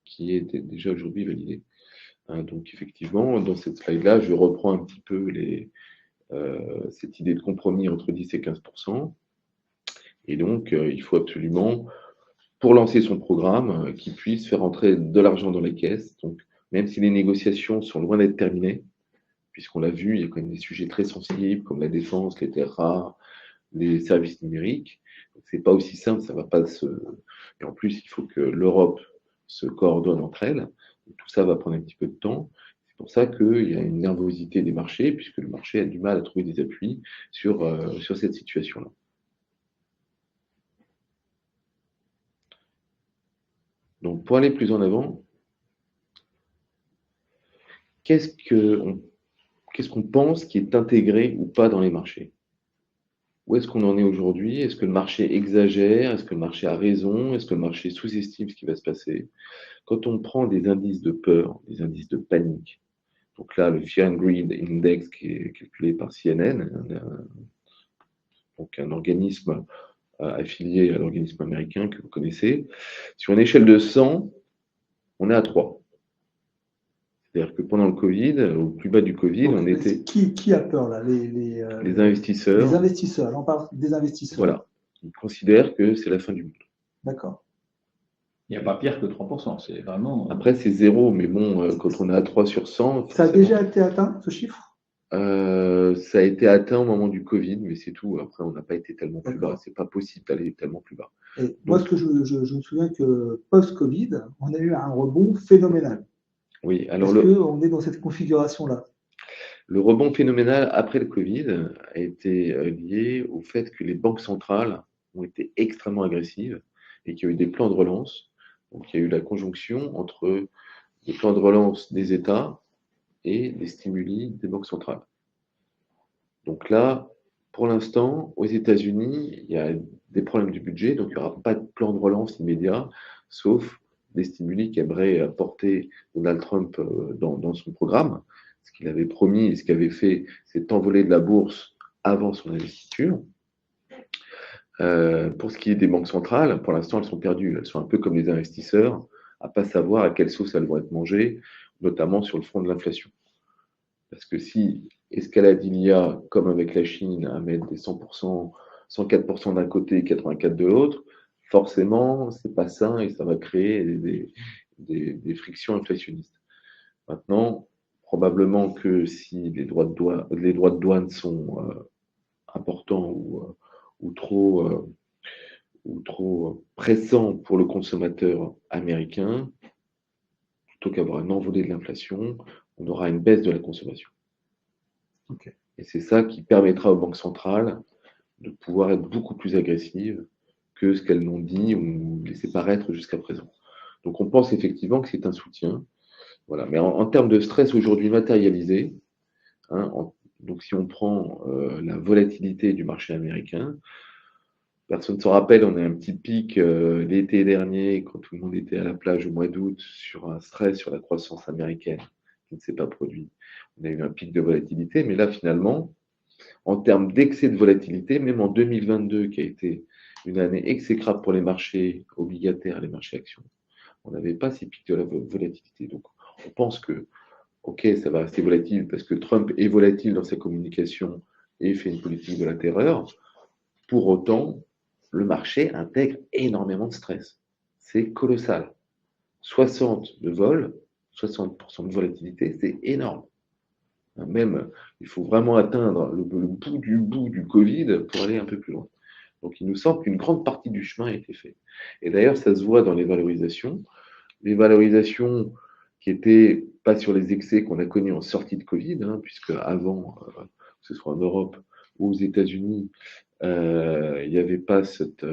Speaker 3: qui est déjà aujourd'hui validé. Donc effectivement, dans cette slide-là, je reprends un petit peu cette idée de compromis entre 10 et 15%. Et donc, il faut absolument, pour lancer son programme, qu'il puisse faire entrer de l'argent dans les caisses. Donc, même si les négociations sont loin d'être terminées, puisqu'on l'a vu, il y a quand même des sujets très sensibles comme la défense, les terres rares, les services numériques. C'est pas aussi simple, ça va pas se. Et en plus, il faut que l'Europe se coordonne entre elles. Et tout ça va prendre un petit peu de temps. C'est pour ça qu'il y a une nervosité des marchés, puisque le marché a du mal à trouver des appuis sur cette situation-là. Donc, pour aller plus en avant, qu'est-ce qu'on pense qui est intégré ou pas dans les marchés? Où est-ce qu'on en est aujourd'hui? Est-ce que le marché exagère? Est-ce que le marché a raison? Est-ce que le marché sous-estime ce qui va se passer? Quand on prend des indices de peur, des indices de panique, donc là, le Fear and Greed Index qui est calculé par CNN, donc un organisme affilié à l'organisme américain que vous connaissez, sur une échelle de 100, on est à 3. C'est-à-dire que pendant le Covid, au plus bas du Covid,
Speaker 1: donc,
Speaker 3: on était.
Speaker 1: Qui a peur là?
Speaker 3: Les investisseurs.
Speaker 1: Les investisseurs, là, on parle des investisseurs.
Speaker 3: Voilà. Ils considèrent que c'est la fin du monde.
Speaker 1: D'accord.
Speaker 2: Il n'y a pas pire que 3%, c'est vraiment.
Speaker 3: Après, c'est 0, mais bon, quand on est à 3 sur 100.
Speaker 1: Ça a déjà été atteint, ce chiffre?
Speaker 3: Ça a été atteint au moment du Covid, mais c'est tout. Après, on n'a pas été tellement plus bas. C'est pas possible d'aller tellement plus bas.
Speaker 1: Et moi, ce que je me souviens que post-Covid, on a eu un rebond phénoménal.
Speaker 3: Oui, alors
Speaker 1: Est-ce qu'on est dans cette configuration-là?
Speaker 3: Le rebond phénoménal après le Covid a été lié au fait que les banques centrales ont été extrêmement agressives et qu'il y a eu des plans de relance. Donc, il y a eu la conjonction entre les plans de relance des États et des stimuli des banques centrales. Donc là, pour l'instant, aux États-Unis, il y a des problèmes du budget, donc il n'y aura pas de plan de relance immédiat, sauf des stimuli qu'aimerait apporter Donald Trump dans son programme. Ce qu'il avait promis et ce qu'il avait fait, c'est envoler de la bourse avant son investiture. Pour ce qui est des banques centrales, pour l'instant, elles sont perdues. Elles sont un peu comme les investisseurs, à ne pas savoir à quelle sauce elles vont être mangées, notamment sur le front de l'inflation. Parce que si escalade il y a, comme avec la Chine, à mettre des 100%, 104% d'un côté et 84% de l'autre, forcément, c'est pas sain et ça va créer des frictions inflationnistes. Maintenant, probablement que si les droits de douane sont importants ou trop pressants pour le consommateur américain, plutôt qu'avoir un envolé de l'inflation, on aura une baisse de la consommation.
Speaker 1: Okay.
Speaker 3: Et c'est ça qui permettra aux banques centrales de pouvoir être beaucoup plus agressives que ce qu'elles n'ont dit ou laissé paraître jusqu'à présent. Donc on pense effectivement que c'est un soutien. Voilà. Mais en termes de stress aujourd'hui matérialisé, donc si on prend la volatilité du marché américain, personne ne s'en rappelle, on a un petit pic l'été dernier, quand tout le monde était à la plage au mois d'août, sur un stress sur la croissance américaine qui ne s'est pas produit. On a eu un pic de volatilité, mais là, finalement, en termes d'excès de volatilité, même en 2022, qui a été une année exécrable pour les marchés obligataires et les marchés actions, on n'avait pas ces pics de la volatilité. Donc, on pense que, OK, ça va rester volatile parce que Trump est volatile dans sa communication et fait une politique de la terreur. Pour autant, le marché intègre énormément de stress. C'est colossal. 60 de vol, 60% de volatilité, c'est énorme. Même, il faut vraiment atteindre le bout du Covid pour aller un peu plus loin. Donc, il nous semble qu'une grande partie du chemin a été fait. Et d'ailleurs, ça se voit dans les valorisations. Les valorisations qui étaient pas sur les excès qu'on a connus en sortie de Covid, puisque avant, que ce soit en Europe ou aux États-Unis, il n'y avait pas cette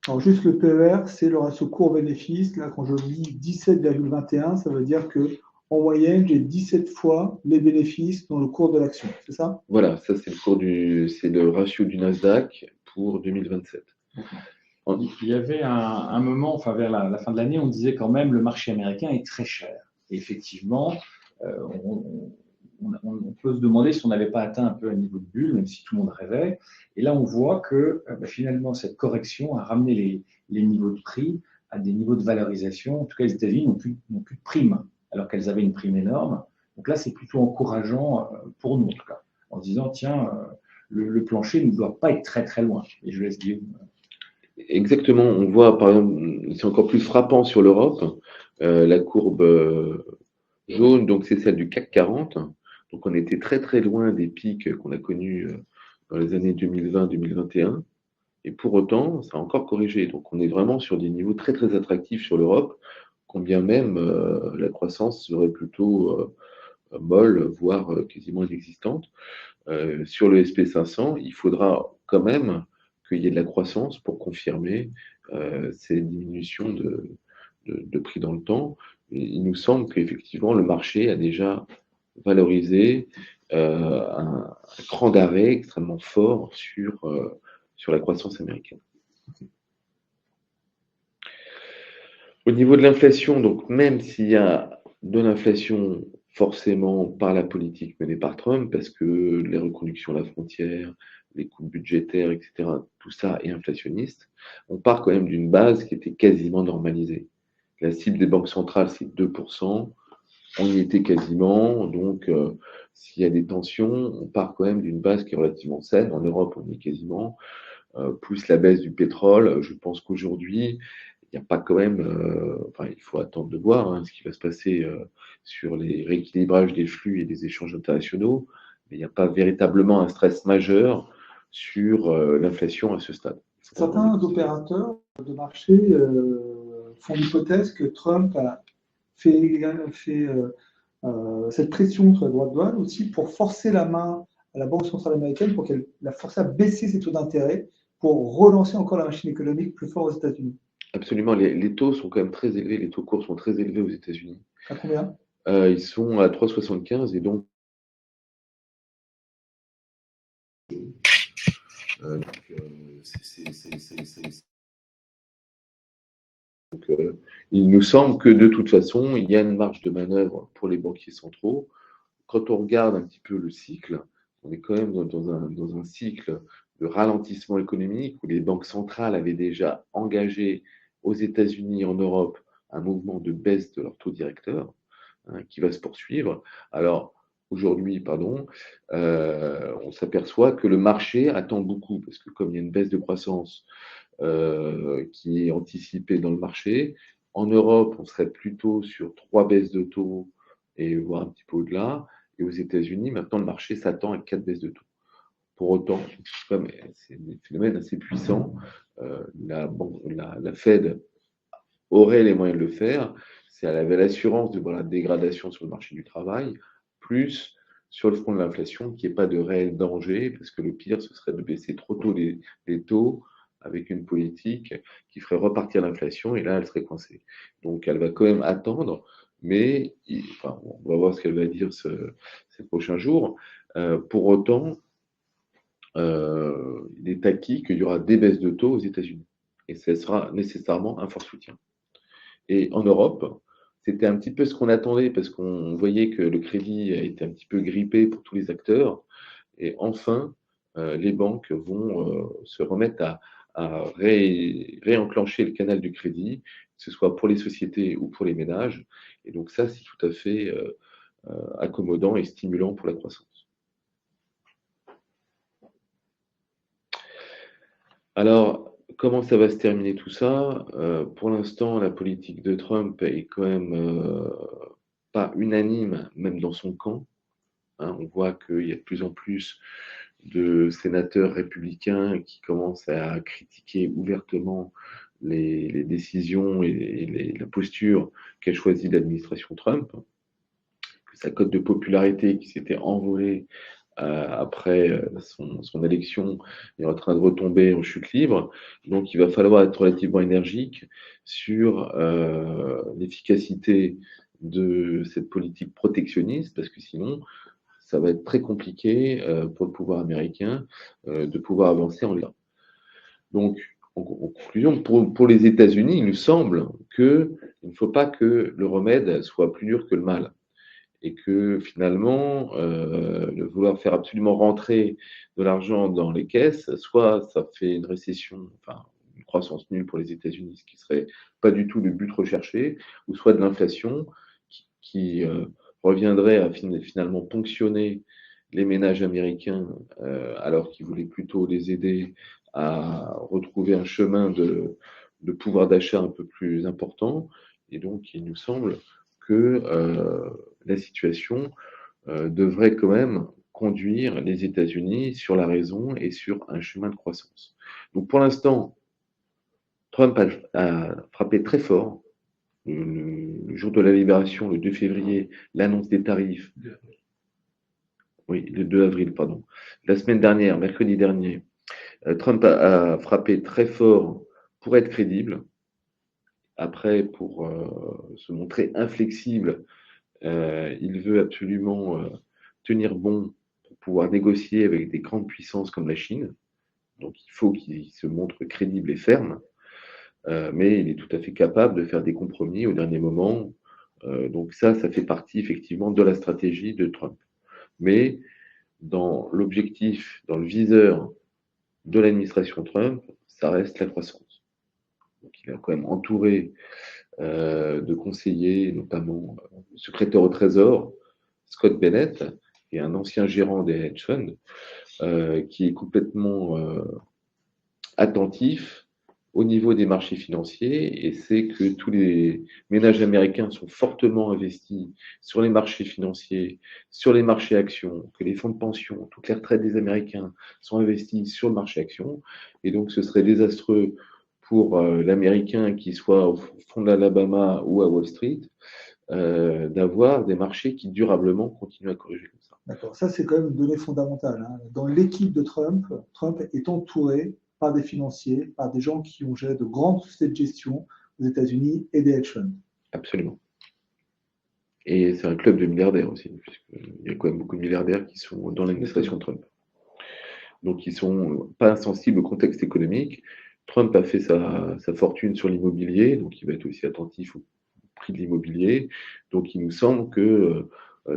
Speaker 1: Alors, juste le PER, c'est le ratio court-bénéfice. Là, quand je lis 17,21, ça veut dire que en moyenne, j'ai 17 fois les bénéfices dans le cours de l'action. C'est ça?
Speaker 3: Voilà, ça c'est le ratio du Nasdaq pour 2027.
Speaker 2: Il y avait un moment, enfin vers la fin de l'année, on disait quand même le marché américain est très cher. Et effectivement, on peut se demander si on n'avait pas atteint un peu un niveau de bulle, même si tout le monde rêvait. Et là, on voit que finalement, cette correction a ramené les niveaux de prix à des niveaux de valorisation. En tout cas, les États-Unis n'ont plus de primes, alors qu'elles avaient une prime énorme. Donc là, c'est plutôt encourageant pour nous, en tout cas, en se disant, tiens, le plancher ne doit pas être très très loin. Et je laisse Guillaume.
Speaker 3: Exactement, on voit par exemple, c'est encore plus frappant sur l'Europe, la courbe jaune, donc c'est celle du CAC 40. Donc on était très très loin des pics qu'on a connus dans les années 2020-2021. Et pour autant, ça a encore corrigé. Donc on est vraiment sur des niveaux très très attractifs sur l'Europe, combien même la croissance serait plutôt molle, voire quasiment inexistante. Sur le SP500, il faudra quand même qu'il y ait de la croissance pour confirmer ces diminutions de prix dans le temps. Et il nous semble qu'effectivement, le marché a déjà valorisé un cran d'arrêt extrêmement fort sur la croissance américaine. Au niveau de l'inflation, donc même s'il y a de l'inflation forcément par la politique menée par Trump, parce que les reconductions à la frontière, les coupes budgétaires, etc., tout ça est inflationniste, on part quand même d'une base qui était quasiment normalisée. La cible des banques centrales, c'est 2%, on y était quasiment, donc s'il y a des tensions, on part quand même d'une base qui est relativement saine. En Europe, on y est quasiment, plus la baisse du pétrole. Je pense qu'aujourd'hui, il n'y a pas quand même, enfin, il faut attendre de voir ce qui va se passer sur les rééquilibrages des flux et des échanges internationaux, mais il n'y a pas véritablement un stress majeur sur l'inflation à ce stade.
Speaker 1: Certains opérateurs de marché font l'hypothèse que Trump a fait cette pression sur les droits de douane aussi pour forcer la main à la Banque centrale américaine pour qu'elle la force à baisser ses taux d'intérêt pour relancer encore la machine économique plus fort aux États-Unis.
Speaker 3: Absolument, les taux sont quand même très élevés, les taux courts sont très élevés aux États-Unis.
Speaker 1: À combien?
Speaker 3: Ils sont à 3,75 et donc il nous semble que de toute façon, il y a une marge de manœuvre pour les banquiers centraux. Quand on regarde un petit peu le cycle, on est quand même dans un cycle de ralentissement économique où les banques centrales avaient déjà engagé aux États-Unis et en Europe un mouvement de baisse de leur taux directeur qui va se poursuivre. Alors, aujourd'hui, on s'aperçoit que le marché attend beaucoup parce que comme il y a une baisse de croissance qui est anticipée dans le marché, en Europe, on serait plutôt sur 3 baisses de taux et voire un petit peu au-delà. Et aux États-Unis, maintenant, le marché s'attend à 4 baisses de taux. Pour autant, c'est des phénomènes assez puissants. La Fed aurait les moyens de le faire si elle avait l'assurance de voir la dégradation sur le marché du travail, plus sur le front de l'inflation, qu'il n'y ait pas de réel danger, parce que le pire, ce serait de baisser trop tôt les taux avec une politique qui ferait repartir l'inflation, et là, elle serait coincée. Donc, elle va quand même attendre, mais enfin, on va voir ce qu'elle va dire ces prochains jours. Pour autant, il est acquis qu'il y aura des baisses de taux aux États-Unis, et ce sera nécessairement un fort soutien. Et en Europe, c'était un petit peu ce qu'on attendait parce qu'on voyait que le crédit a été un petit peu grippé pour tous les acteurs. Et enfin, les banques vont se remettre à réenclencher le canal du crédit, que ce soit pour les sociétés ou pour les ménages. Et donc ça, c'est tout à fait accommodant et stimulant pour la croissance. Alors, comment ça va se terminer tout ça? Pour l'instant, la politique de Trump est quand même pas unanime, même dans son camp. On voit qu'il y a de plus en plus de sénateurs républicains qui commencent à critiquer ouvertement les décisions et la posture qu'a choisie l'administration Trump, que sa cote de popularité qui s'était envolée après son élection, est en train de retomber en chute libre. Donc, il va falloir être relativement énergique sur l'efficacité de cette politique protectionniste, parce que sinon, ça va être très compliqué pour le pouvoir américain de pouvoir avancer en l'état. Donc, en conclusion, pour les États-Unis, il nous semble qu'il ne faut pas que le remède soit plus dur que le mal. Et que finalement, de vouloir faire absolument rentrer de l'argent dans les caisses, soit ça fait une récession, enfin une croissance nulle pour les États-Unis, ce qui serait pas du tout le but recherché, ou soit de l'inflation qui reviendrait à finalement ponctionner les ménages américains alors qu'ils voulaient plutôt les aider à retrouver un chemin de pouvoir d'achat un peu plus important. Et donc, il nous semble que la situation devrait quand même conduire les États-Unis sur la raison et sur un chemin de croissance. Donc pour l'instant, Trump a frappé très fort. Le jour de la libération, le 2 février, l'annonce des tarifs. Oui, le 2 avril, pardon. La semaine dernière, mercredi dernier, Trump a frappé très fort pour être crédible. Après, pour se montrer inflexible, il veut absolument tenir bon pour pouvoir négocier avec des grandes puissances comme la Chine. Donc il faut qu'il se montre crédible et ferme, mais il est tout à fait capable de faire des compromis au dernier moment. Donc ça fait partie effectivement de la stratégie de Trump. Mais dans l'objectif, dans le viseur de l'administration Trump, ça reste la croissance. Donc il est quand même entouré de conseillers, notamment le secrétaire au Trésor, Scott Bennett, qui est un ancien gérant des hedge funds, qui est complètement attentif au niveau des marchés financiers et c'est que tous les ménages américains sont fortement investis sur les marchés financiers, sur les marchés actions, que les fonds de pension, toutes les retraites des Américains sont investis sur le marché actions. Et donc, ce serait désastreux pour l'Américain qui soit au fond de l'Alabama ou à Wall Street, d'avoir des marchés qui durablement continuent à corriger comme ça.
Speaker 1: D'accord, ça c'est quand même une donnée fondamentale. Hein. Dans l'équipe de Trump, Trump est entouré par des financiers, par des gens qui ont géré de grandes sociétés de gestion aux États-Unis et des hedge funds.
Speaker 3: Absolument. Et c'est un club de milliardaires aussi, puisqu'il y a quand même beaucoup de milliardaires qui sont dans l'administration Trump. Donc ils ne sont pas insensibles au contexte économique. Trump a fait sa fortune sur l'immobilier, donc il va être aussi attentif au prix de l'immobilier. Donc il nous semble que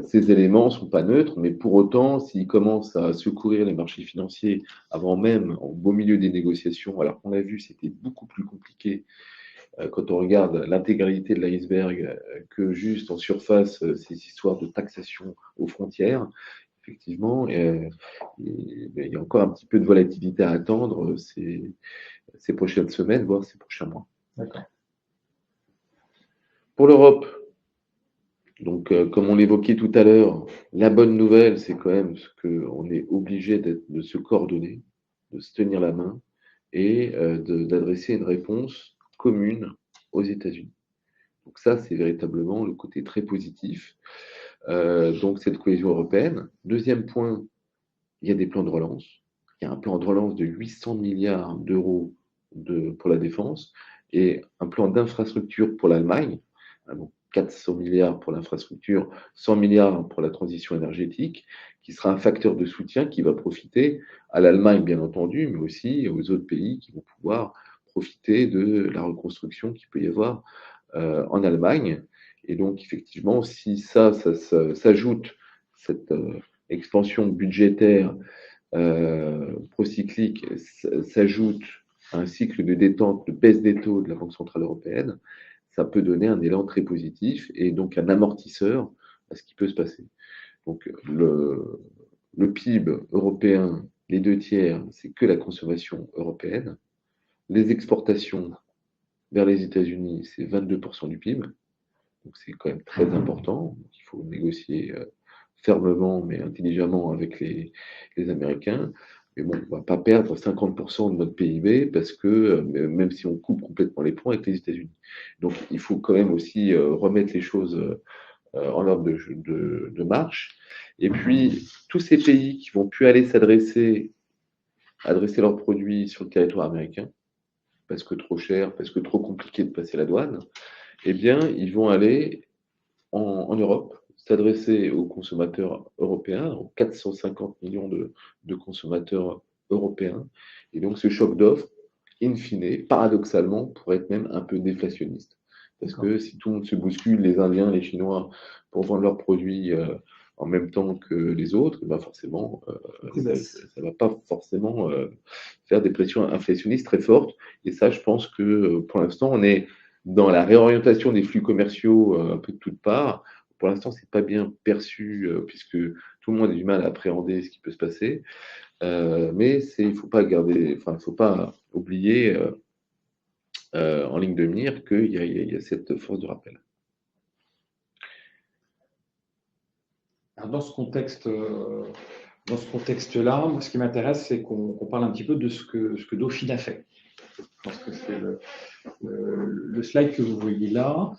Speaker 3: ces éléments ne sont pas neutres, mais pour autant, s'il commence à secourir les marchés financiers avant même, au beau milieu des négociations, alors qu'on l'a vu, c'était beaucoup plus compliqué quand on regarde l'intégralité de l'iceberg que juste en surface ces histoires de taxation aux frontières, effectivement, il y a encore un petit peu de volatilité à attendre ces prochaines semaines, voire ces prochains mois.
Speaker 1: D'accord.
Speaker 3: Pour l'Europe, donc, comme on l'évoquait tout à l'heure, la bonne nouvelle, c'est quand même qu'on est obligé de se coordonner, de se tenir la main et d'adresser une réponse commune aux États-Unis. Donc ça, c'est véritablement le côté très positif. Donc cette cohésion européenne. Deuxième point, il y a des plans de relance. Il y a un plan de relance de 800 milliards d'euros pour la défense et un plan d'infrastructure pour l'Allemagne. Donc 400 milliards pour l'infrastructure, 100 milliards pour la transition énergétique, qui sera un facteur de soutien qui va profiter à l'Allemagne, bien entendu, mais aussi aux autres pays qui vont pouvoir profiter de la reconstruction qu'il peut y avoir en Allemagne. Et donc, effectivement, si ça s'ajoute, cette expansion budgétaire procyclique s'ajoute à un cycle de détente, de baisse des taux de la Banque Centrale Européenne, ça peut donner un élan très positif et donc un amortisseur à ce qui peut se passer. Donc, le PIB européen, les 2/3, c'est que la consommation européenne. Les exportations vers les États-Unis, c'est 22% du PIB. Donc c'est quand même très important. Il faut négocier fermement mais intelligemment avec les Américains. Mais bon, on ne va pas perdre 50% de notre PIB parce que même si on coupe complètement les ponts avec les États-Unis. Donc il faut quand même aussi remettre les choses en ordre de marche. Et puis, tous ces pays qui vont plus aller adresser leurs produits sur le territoire américain, parce que trop cher, parce que trop compliqué de passer la douane, eh bien, ils vont aller en Europe, s'adresser aux consommateurs européens, aux 450 millions de consommateurs européens. Et donc, ce choc d'offres, in fine, paradoxalement, pourrait être même un peu déflationniste. Parce que si tout le monde se bouscule, les Indiens, les Chinois, pour vendre leurs produits en même temps que les autres, ben forcément, ça ne va pas forcément faire des pressions inflationnistes très fortes. Et ça, je pense que pour l'instant, on est dans la réorientation des flux commerciaux un peu de toutes parts. Pour l'instant, ce n'est pas bien perçu puisque tout le monde a du mal à appréhender ce qui peut se passer. Mais il ne faut pas oublier en ligne de mire qu'il y a cette force de rappel.
Speaker 2: Alors dans ce contexte-là, moi, ce qui m'intéresse, c'est qu'on parle un petit peu de ce que Dauphine a fait. Je pense que c'est le slide que vous voyez là.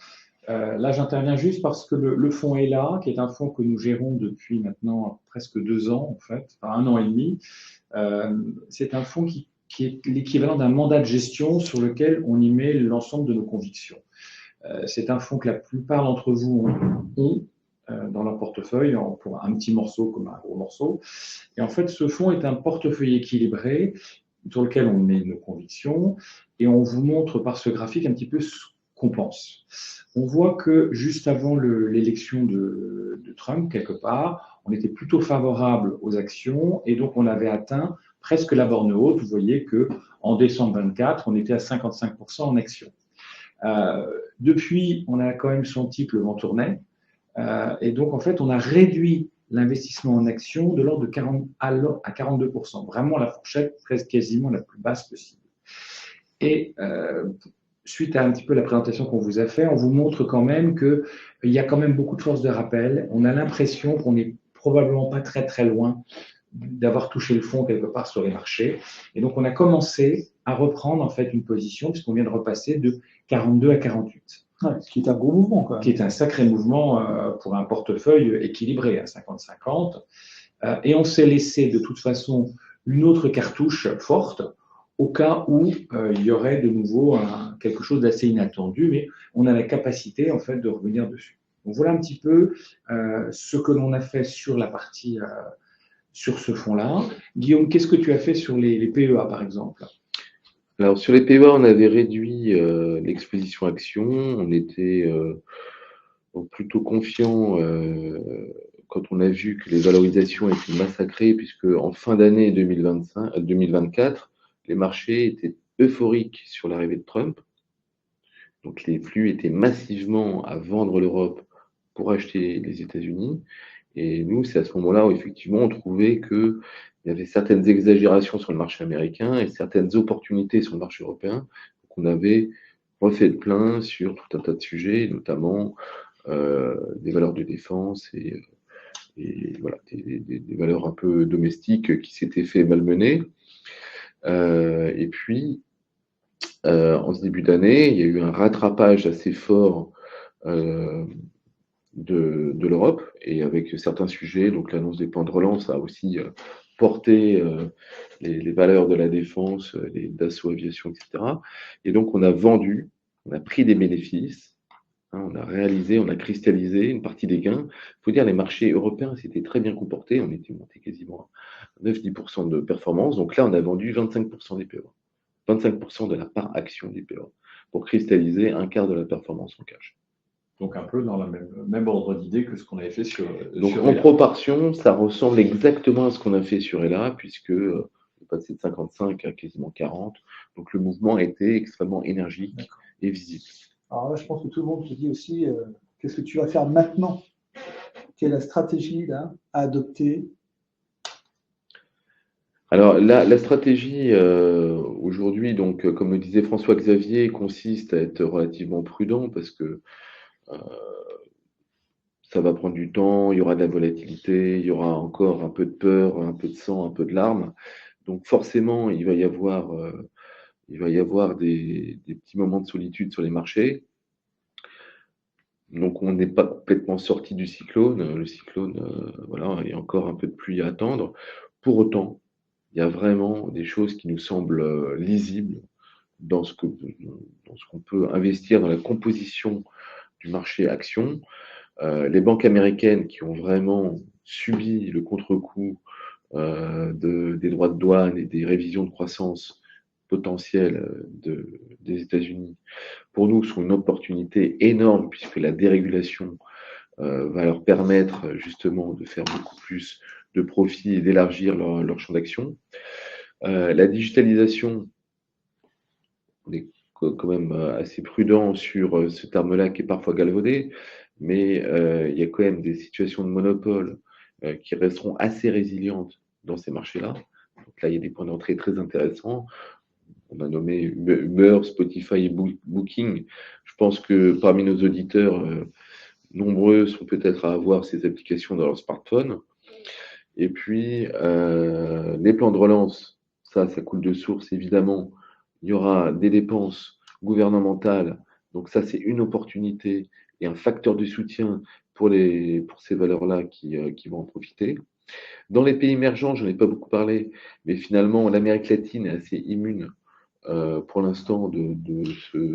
Speaker 2: Là, j'interviens juste parce que le fonds est là, qui est un fonds que nous gérons depuis maintenant presque 2 ans, en fait, enfin 1 an et demi. C'est un fonds qui est l'équivalent d'un mandat de gestion sur lequel on y met l'ensemble de nos convictions. C'est un fonds que la plupart d'entre vous ont dans leur portefeuille, pour un petit morceau comme un gros morceau. Et en fait, ce fonds est un portefeuille équilibré sur lequel on met nos convictions et on vous montre par ce graphique un petit peu ce qu'on pense. On voit que juste avant l'élection de Trump, quelque part, on était plutôt favorable aux actions et donc on avait atteint presque la borne haute. Vous voyez qu'en décembre 24, on était à 55% en actions. Depuis, on a quand même senti que le vent tournait. Et donc, en fait, on a réduit l'investissement en actions de l'ordre de 40 à 42%, vraiment la fourchette presque quasiment la plus basse possible. Et suite à un petit peu la présentation qu'on vous a fait, on vous montre quand même qu'il y a quand même beaucoup de force de rappel. On a l'impression qu'on n'est probablement pas très très loin d'avoir touché le fond quelque part sur les marchés. Et donc, on a commencé à reprendre en fait une position puisqu'on vient de repasser de 42 à 48.
Speaker 1: Ouais, ce qui est un gros mouvement, quand même.
Speaker 2: Qui est un sacré mouvement pour un portefeuille équilibré à 50-50. Et on s'est laissé de toute façon une autre cartouche forte au cas où il y aurait de nouveau quelque chose d'assez inattendu, mais on a la capacité en fait de revenir dessus. Donc voilà un petit peu ce que l'on a fait sur la partie, sur ce fonds-là. Guillaume, qu'est-ce que tu as fait sur les PEA par exemple ?
Speaker 3: Alors, sur les PEA, on avait réduit l'exposition action. On était plutôt confiant quand on a vu que les valorisations étaient massacrées, puisque en fin d'année 2024, les marchés étaient euphoriques sur l'arrivée de Trump. Donc, les flux étaient massivement à vendre l'Europe pour acheter les États-Unis. Et nous, c'est à ce moment-là où effectivement on trouvait qu'il y avait certaines exagérations sur le marché américain et certaines opportunités sur le marché européen. Donc on avait refait le plein sur tout un tas de sujets, notamment des valeurs de défense et voilà, des valeurs un peu domestiques qui s'étaient fait malmener. Et puis, en ce début d'année, il y a eu un rattrapage assez fort de l'Europe et avec certains sujets, donc l'annonce des plans de relance a aussi porté les valeurs de la défense, les Dassault Aviation, etc. Et donc on a vendu, on a pris des bénéfices, on a réalisé, on a cristallisé une partie des gains. Il faut dire les marchés européens s'étaient très bien comportés, on était monté quasiment à 9-10% de performance, donc là on a vendu 25% des PEA, 25% de la part action des PEA, pour cristalliser un quart de la performance en cash.
Speaker 2: Donc un peu dans le même ordre d'idée que ce qu'on avait fait sur
Speaker 3: Donc
Speaker 2: sur
Speaker 3: en proportion, ça ressemble exactement à ce qu'on a fait sur ELA, puisque on est passé de 55 à quasiment 40. Donc le mouvement a été extrêmement énergique et visible.
Speaker 1: Alors là, je pense que tout le monde se dit aussi, qu'est-ce que tu vas faire maintenant ? Quelle est la stratégie là, à adopter ?
Speaker 3: Alors la stratégie aujourd'hui, donc comme le disait François-Xavier, consiste à être relativement prudent parce que ça va prendre du temps, il y aura de la volatilité, il y aura encore un peu de peur, un peu de sang, un peu de larmes. Donc forcément, il va y avoir des petits moments de solitude sur les marchés. Donc, on n'est pas complètement sorti du cyclone. Le cyclone, voilà, il y a encore un peu de pluie à attendre. Pour autant, il y a vraiment des choses qui nous semblent lisibles dans ce qu'on peut investir dans la composition du marché action. Les banques américaines qui ont vraiment subi le contre-coup des droits de douane et des révisions de croissance potentielles des États-Unis, pour nous, sont une opportunité énorme puisque la dérégulation va leur permettre justement de faire beaucoup plus de profits et d'élargir leur champ d'action. La digitalisation, on est quand même assez prudent sur ce terme-là qui est parfois galvaudé, mais il y a quand même des situations de monopole qui resteront assez résilientes dans ces marchés-là. Donc là, il y a des points d'entrée très intéressants. On a nommé Uber, Spotify et Booking. Je pense que parmi nos auditeurs, nombreux sont peut-être à avoir ces applications dans leur smartphone. Et puis, les plans de relance, ça coule de source, évidemment. Il y aura des dépenses gouvernementales. Donc ça, c'est une opportunité et un facteur de soutien pour ces valeurs-là qui vont en profiter. Dans les pays émergents, je n'en ai pas beaucoup parlé, mais finalement, l'Amérique latine est assez immune pour l'instant de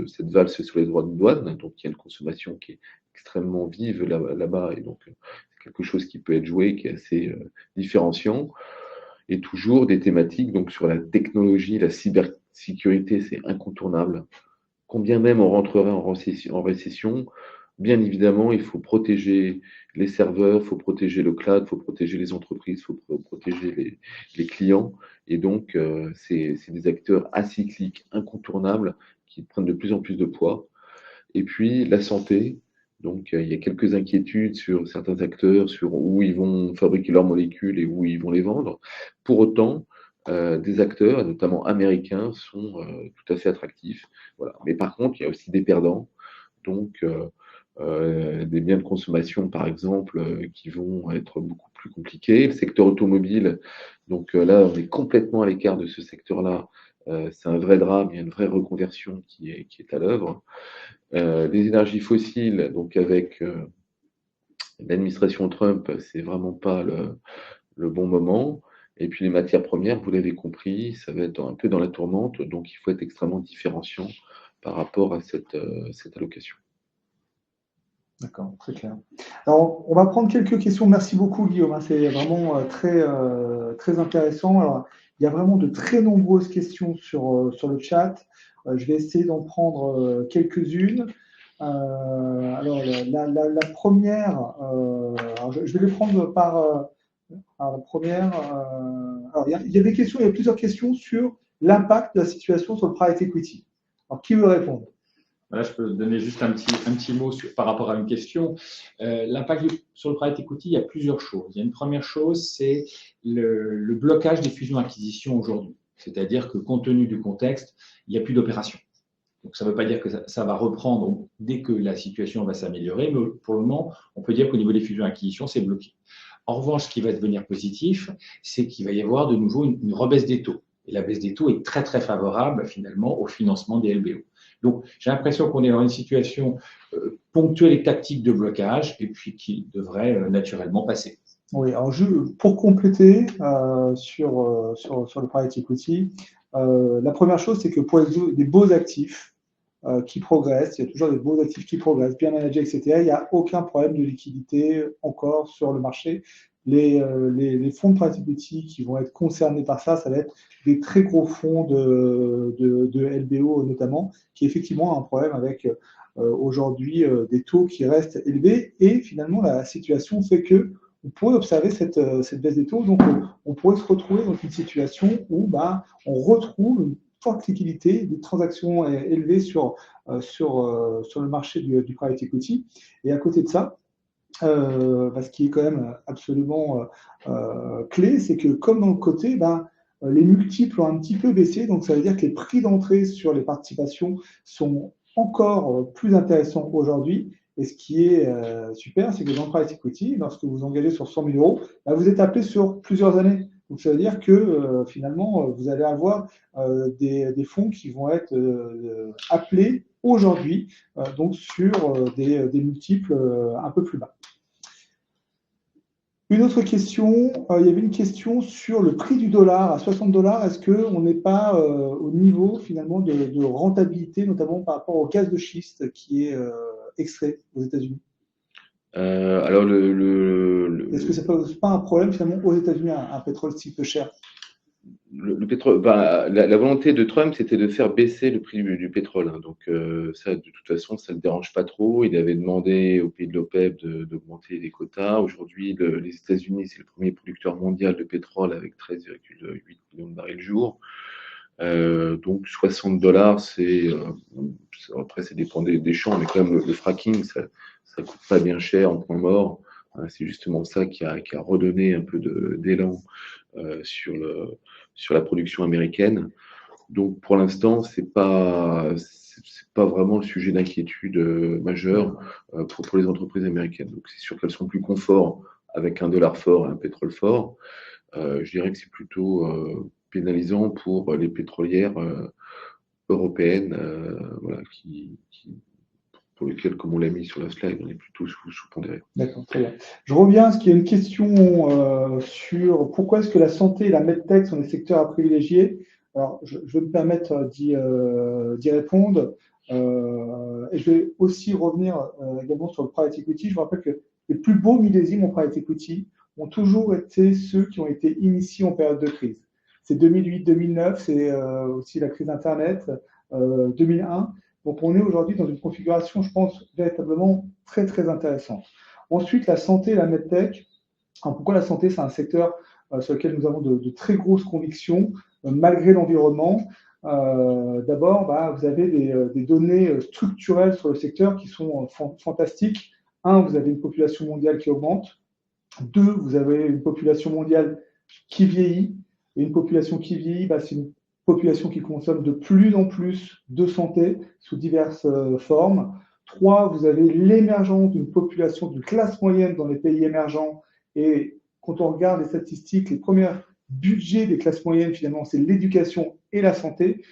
Speaker 3: cette valse sur les droits de douane. Donc, il y a une consommation qui est extrêmement vive là-bas, et donc c'est quelque chose qui peut être joué, qui est assez différenciant. Et toujours des thématiques donc sur la technologie, la cybersécurité, c'est incontournable. Combien même on rentrerait en récession, bien évidemment, il faut protéger les serveurs, il faut protéger le cloud, il faut protéger les entreprises, il faut protéger les clients. Et donc, c'est des acteurs acycliques, incontournables, qui prennent de plus en plus de poids. Et puis, la santé. Donc, il y a quelques inquiétudes sur certains acteurs, sur où ils vont fabriquer leurs molécules et où ils vont les vendre. Pour autant, des acteurs, notamment américains, sont tout à fait attractifs. Voilà. Mais par contre, il y a aussi des perdants. Donc, des biens de consommation, par exemple, qui vont être beaucoup plus compliqués. Le secteur automobile, donc là, on est complètement à l'écart de ce secteur-là. C'est un vrai drame, il y a une vraie reconversion qui est à l'œuvre. Les énergies fossiles, donc avec l'administration Trump, c'est vraiment pas le bon moment. Et puis les matières premières, vous l'avez compris, ça va être un peu dans la tourmente, donc il faut être extrêmement différenciant par rapport à cette allocation.
Speaker 1: D'accord, très clair. Alors, on va prendre quelques questions. Merci beaucoup, Guillaume, hein. C'est vraiment très intéressant. Alors, il y a vraiment de très nombreuses questions sur le chat. Je vais essayer d'en prendre quelques-unes. Alors, la première, alors je vais les prendre par la première. Alors, il y a des questions, il y a plusieurs questions sur l'impact de la situation sur le private equity. Alors, qui veut répondre?
Speaker 2: Voilà, je peux donner juste un petit mot par rapport à une question. L'impact sur le private equity, il y a plusieurs choses. Il y a une première chose, c'est le blocage des fusions-acquisitions aujourd'hui. C'est-à-dire que compte tenu du contexte, il n'y a plus d'opération. Donc, ça ne veut pas dire que ça va reprendre dès que la situation va s'améliorer, mais pour le moment, on peut dire qu'au niveau des fusions-acquisitions, c'est bloqué. En revanche, ce qui va devenir positif, c'est qu'il va y avoir de nouveau une rebaisse des taux. Et la baisse des taux est très, très favorable, finalement, au financement des LBO. Donc, j'ai l'impression qu'on est dans une situation ponctuelle et tactique de blocage, et puis qui devrait naturellement passer.
Speaker 1: Oui, alors pour compléter sur le private equity, la première chose, c'est que pour des beaux actifs qui progressent, il y a toujours des beaux actifs qui progressent, bien managés, etc., il n'y a aucun problème de liquidité encore sur le marché. Les fonds de private equity qui vont être concernés par ça, ça va être des très gros fonds de LBO notamment, qui effectivement ont un problème avec aujourd'hui des taux qui restent élevés. Et finalement, la situation fait que on pourrait observer cette baisse des taux. Donc, on pourrait se retrouver dans une situation où on retrouve une forte liquidité, des transactions élevées sur le marché du private equity. Et à côté de ça, ce qui est quand même absolument clé, c'est que comme dans le côté, les multiples ont un petit peu baissé. Donc, ça veut dire que les prix d'entrée sur les participations sont encore plus intéressants aujourd'hui. Et ce qui est super, c'est que dans le private equity, lorsque vous engagez sur 100 000 euros, vous êtes appelé sur plusieurs années. Donc, ça veut dire que finalement, vous allez avoir des fonds qui vont être appelés aujourd'hui, donc sur des multiples un peu plus bas. Une autre question, il y avait une question sur le prix du dollar à 60 $. Est-ce qu'on n'est pas au niveau finalement de rentabilité, notamment par rapport au gaz de schiste qui est extrait aux États-Unis?
Speaker 3: Alors,
Speaker 1: Est-ce que ça pose pas un problème finalement aux États-Unis, un pétrole si peu cher?
Speaker 3: le pétrole, la volonté de Trump, c'était de faire baisser le prix du pétrole, hein. Donc, ça, de toute façon, ça ne le dérange pas trop. Il avait demandé aux pays de l'OPEP d'augmenter les quotas. Aujourd'hui, les États-Unis, c'est le premier producteur mondial de pétrole avec 13,8 millions de barils jour. Donc, 60 $, après, ça dépend des champs, mais quand même, le fracking, ça ne coûte pas bien cher en point mort. C'est justement ça qui a redonné un peu d'élan sur la production américaine. Donc, pour l'instant, c'est pas vraiment le sujet d'inquiétude majeur pour les entreprises américaines. Donc, c'est sûr qu'elles sont plus confort avec un dollar fort et un pétrole fort. Je dirais que c'est plutôt pénalisant pour les pétrolières européennes, voilà, pour lesquelles, comme on l'a mis sur la slide, on est plutôt sous-pondéré.
Speaker 1: D'accord, très bien. Je reviens à ce qu'il y a une question sur pourquoi est-ce que la santé et la medtech sont des secteurs à privilégier. Alors, je vais me permettre d'y répondre. Et je vais aussi revenir également sur le private equity. Je vous rappelle que les plus beaux millésimes en private equity ont toujours été ceux qui ont été initiés en période de crise. C'est 2008-2009, c'est aussi la crise Internet, 2001. Donc, on est aujourd'hui dans une configuration, je pense, véritablement très, très intéressante. Ensuite, la santé et la medtech. Alors, pourquoi la santé? C'est un secteur sur lequel nous avons de très grosses convictions, malgré l'environnement. D'abord, vous avez des données structurelles sur le secteur qui sont fantastiques. Un, vous avez une population mondiale qui augmente. Deux, vous avez une population mondiale qui vieillit. Et une population qui vieillit, c'est une population qui consomme de plus en plus de santé sous diverses formes. Trois, vous avez l'émergence d'une population d'une classe moyenne dans les pays émergents. Et quand on regarde les statistiques, les premiers budgets des classes moyennes, finalement, c'est l'éducation et la santé.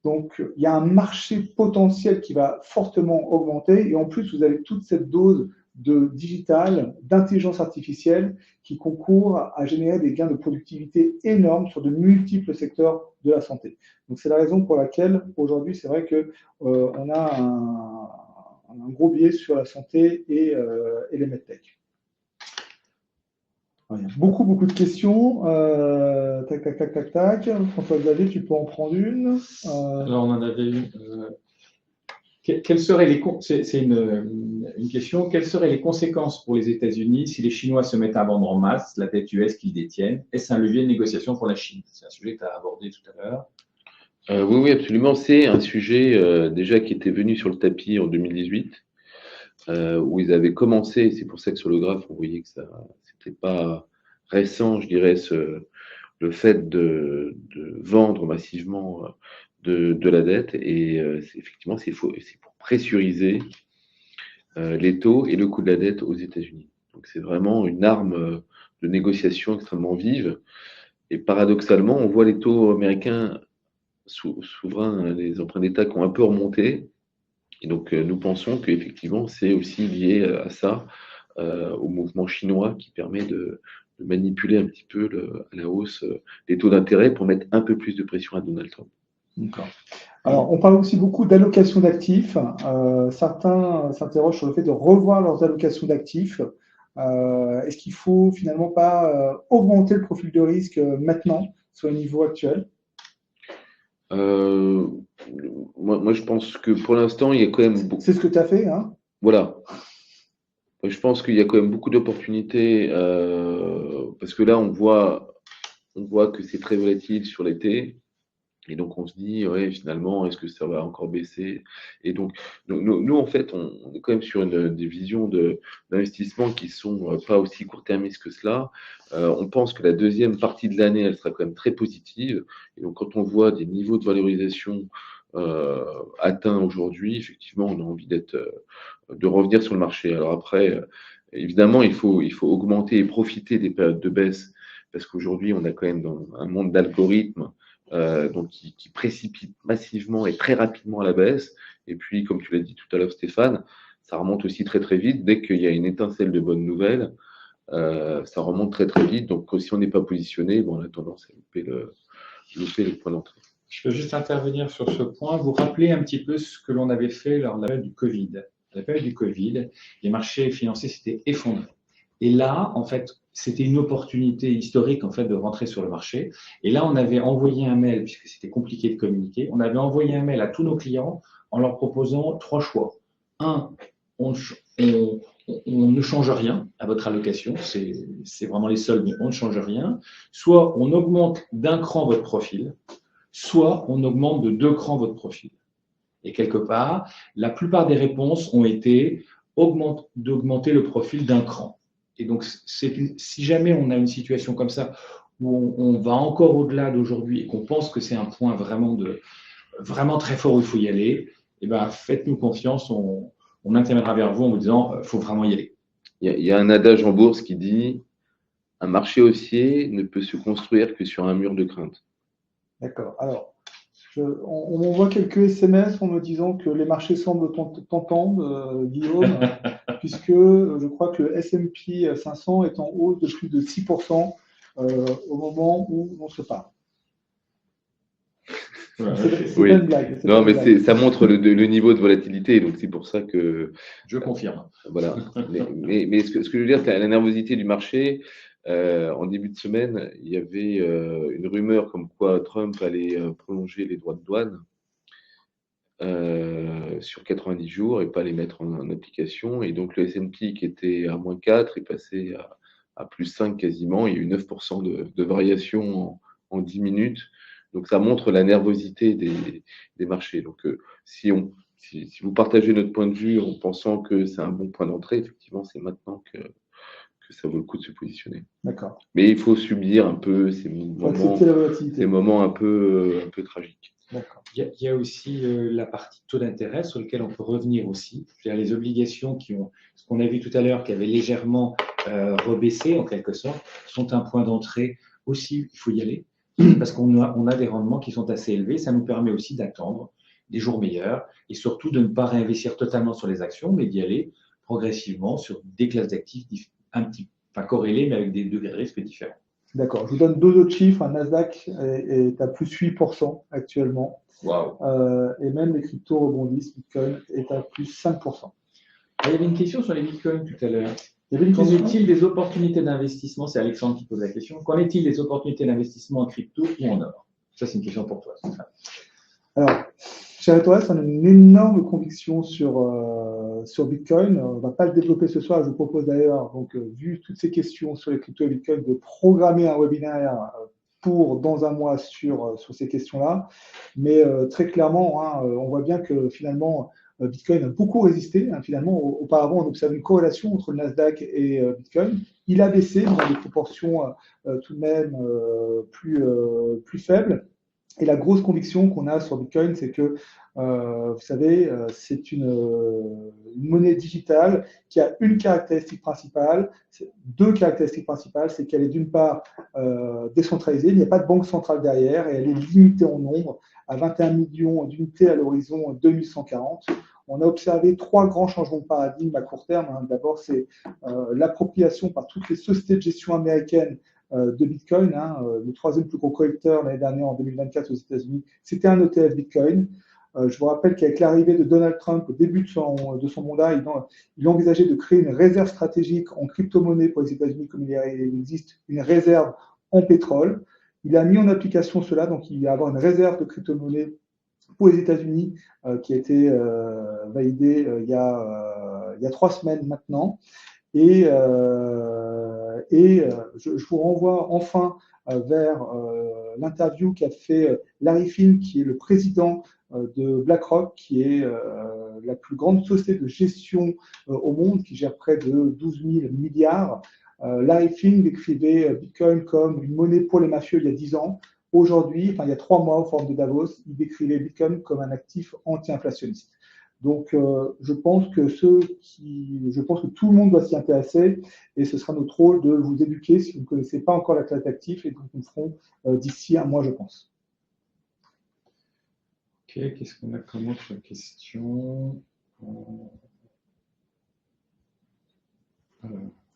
Speaker 1: Donc, il y a un marché potentiel qui va fortement augmenter. Et en plus, vous avez toute cette dose de digital, d'intelligence artificielle qui concourt à générer des gains de productivité énormes sur de multiples secteurs de la santé. Donc, c'est la raison pour laquelle, aujourd'hui, c'est vrai qu'on a un gros biais sur la santé et les medtech. Il y a beaucoup de questions. Tac. François-Xavier, tu peux en prendre une.
Speaker 2: Alors, on en avait une. Quelles seraient c'est une question. Quelles seraient les conséquences pour les États-Unis si les Chinois se mettent à vendre en masse la dette US qu'ils détiennent? Est-ce un levier de négociation pour la Chine? C'est un sujet que tu as abordé tout à l'heure.
Speaker 3: Oui, absolument. C'est un sujet déjà qui était venu sur le tapis en 2018, où ils avaient commencé. C'est pour ça que sur le graphe, on voyait que ça c'était pas récent, je dirais, le fait de vendre massivement de la dette. Et effectivement, c'est pour pressuriser les taux et le coût de la dette aux États-Unis. Donc, c'est vraiment une arme de négociation extrêmement vive. Et paradoxalement, on voit les taux américains souverains, les emprunts d'État qui ont un peu remonté. Et donc, nous pensons qu'effectivement, c'est aussi lié à ça, au mouvement chinois qui permet de manipuler un petit peu à la hausse les taux d'intérêt pour mettre un peu plus de pression à Donald Trump.
Speaker 1: D'accord. Alors, on parle aussi beaucoup d'allocation d'actifs. Certains s'interrogent sur le fait de revoir leurs allocations d'actifs. Est-ce qu'il ne faut finalement pas augmenter le profil de risque maintenant sur le niveau actuel?
Speaker 3: Moi, je pense que pour l'instant, il y a quand même beaucoup.
Speaker 1: C'est ce que tu as fait, hein?
Speaker 3: Voilà. Je pense qu'il y a quand même beaucoup d'opportunités parce que là, on voit que c'est très volatile sur l'été. Et donc, on se dit, ouais, finalement, est-ce que ça va encore baisser? Et donc, nous, en fait, on est quand même sur des visions d'investissement qui sont pas aussi court-termistes que cela. On pense que la deuxième partie de l'année, elle sera quand même très positive. Et donc, quand on voit des niveaux de valorisation atteints aujourd'hui, effectivement, on a envie de revenir sur le marché. Alors après, évidemment, il faut augmenter et profiter des périodes de baisse parce qu'aujourd'hui, on a quand même dans un monde d'algorithmes. donc qui précipite massivement et très rapidement à la baisse. Et puis, comme tu l'as dit tout à l'heure, Stéphane, ça remonte aussi très très vite. Dès qu'il y a une étincelle de bonnes nouvelles, ça remonte très très vite. Donc, si on n'est pas positionné, on a tendance à louper le point d'entrée.
Speaker 2: Je peux juste intervenir sur ce point. Vous rappelez un petit peu ce que l'on avait fait lors de la période du Covid. À la période du Covid, les marchés financiers s'étaient effondrés. Et là, en fait, c'était une opportunité historique en fait de rentrer sur le marché. Et là, on avait envoyé un mail, puisque c'était compliqué de communiquer, on avait envoyé un mail à tous nos clients en leur proposant 3 choix. Un, on ne change rien à votre allocation, c'est vraiment les seuls, mais on ne change rien. Soit on augmente d'un cran votre profil, soit on augmente de 2 crans votre profil. Et quelque part, la plupart des réponses ont été d'augmenter le profil d'un cran. Et donc, si jamais on a une situation comme ça, où on va encore au-delà d'aujourd'hui et qu'on pense que c'est un point vraiment très fort où il faut y aller, eh ben, faites-nous confiance, on interviendra vers vous en vous disant il faut vraiment y aller.
Speaker 3: Il y a un adage en bourse qui dit « Un marché haussier ne peut se construire que sur un mur de crainte ».
Speaker 1: D'accord. Alors, on m'envoie quelques SMS en me disant que les marchés semblent t'entendre, Guillaume, puisque je crois que le S&P 500 est en hausse de plus de 6% au moment où on se parle. C'est
Speaker 3: Oui.
Speaker 1: pas une blague.
Speaker 3: Non, mais ça montre le niveau de volatilité, donc c'est pour ça que…
Speaker 2: Je confirme.
Speaker 3: Voilà. Mais ce que je veux dire, c'est la nervosité du marché. En début de semaine, il y avait une rumeur comme quoi Trump allait prolonger les droits de douane sur 90 jours et pas les mettre en application. Et donc le S&P qui était à -4 est passé à +5 quasiment. Il y a eu 9% de variation en 10 minutes. Donc ça montre la nervosité des marchés. Donc si vous partagez notre point de vue en pensant que c'est un bon point d'entrée, effectivement, c'est maintenant que ça vaut le coup de se positionner.
Speaker 1: D'accord.
Speaker 3: Mais il faut subir un peu ces moments un peu tragiques.
Speaker 2: D'accord. Il y a aussi la partie taux d'intérêt sur lequel on peut revenir aussi. C'est-à-dire les obligations ce qu'on a vu tout à l'heure, qui avaient légèrement rebaissé en quelque sorte, sont un point d'entrée aussi. Il faut y aller parce qu'on a des rendements qui sont assez élevés. Ça nous permet aussi d'attendre des jours meilleurs et surtout de ne pas réinvestir totalement sur les actions, mais d'y aller progressivement sur des classes d'actifs corrélées, mais avec des degrés de risque différents.
Speaker 1: D'accord. Je vous donne 2 autres chiffres. Un Nasdaq est à plus 8% actuellement.
Speaker 2: Wow.
Speaker 1: Et même les cryptos rebondissent. Bitcoin est à plus 5%.
Speaker 2: Il y avait une question sur les bitcoins tout à l'heure. Qu'en est-il des opportunités d'investissement? C'est Alexandre qui pose la question. Qu'en est-il des opportunités d'investissement en crypto ou en or? Ça, c'est une question pour toi.
Speaker 1: Alors, chez Retorest, on a une énorme conviction sur Bitcoin. On ne va pas le développer ce soir. Je vous propose d'ailleurs, donc, vu toutes ces questions sur les cryptos et Bitcoin, de programmer un webinaire pour dans un mois sur ces questions-là. Mais très clairement, on voit bien que finalement, Bitcoin a beaucoup résisté. Finalement, auparavant, on observe une corrélation entre le Nasdaq et Bitcoin. Il a baissé dans des proportions tout de même plus faibles. Et la grosse conviction qu'on a sur Bitcoin, c'est que, vous savez, c'est une monnaie digitale qui a une caractéristique principale, 2 caractéristiques principales, c'est qu'elle est d'une part décentralisée, il n'y a pas de banque centrale derrière, et elle est limitée en nombre à 21 millions d'unités à l'horizon 2140. On a observé 3 grands changements de paradigme à court terme. D'abord, c'est l'appropriation par toutes les sociétés de gestion américaines de Bitcoin. Le 3e plus gros collecteur l'année dernière, en 2024 aux États-Unis, c'était un ETF Bitcoin. Je vous rappelle qu'avec l'arrivée de Donald Trump au début de son mandat, il envisageait de créer une réserve stratégique en crypto-monnaie pour les États-Unis, comme il existe une réserve en pétrole. Il a mis en application cela, donc il va y avoir une réserve de crypto-monnaie pour les États-Unis qui a été validée il y a 3 semaines maintenant. Et je vous renvoie enfin vers l'interview qu'a fait Larry Fink, qui est le président de BlackRock, qui est la plus grande société de gestion au monde, qui gère près de 12 000 milliards. Larry Fink décrivait Bitcoin comme une monnaie pour les mafieux il y a 10 ans. Aujourd'hui, il y a 3 mois, au forum de Davos, il décrivait Bitcoin comme un actif anti-inflationniste. Donc, je pense que tout le monde doit s'y intéresser et ce sera notre rôle de vous éduquer si vous ne connaissez pas encore la classe d'actifs et donc nous le ferons d'ici un mois, je pense.
Speaker 2: qu'est-ce qu'on a comme autre question?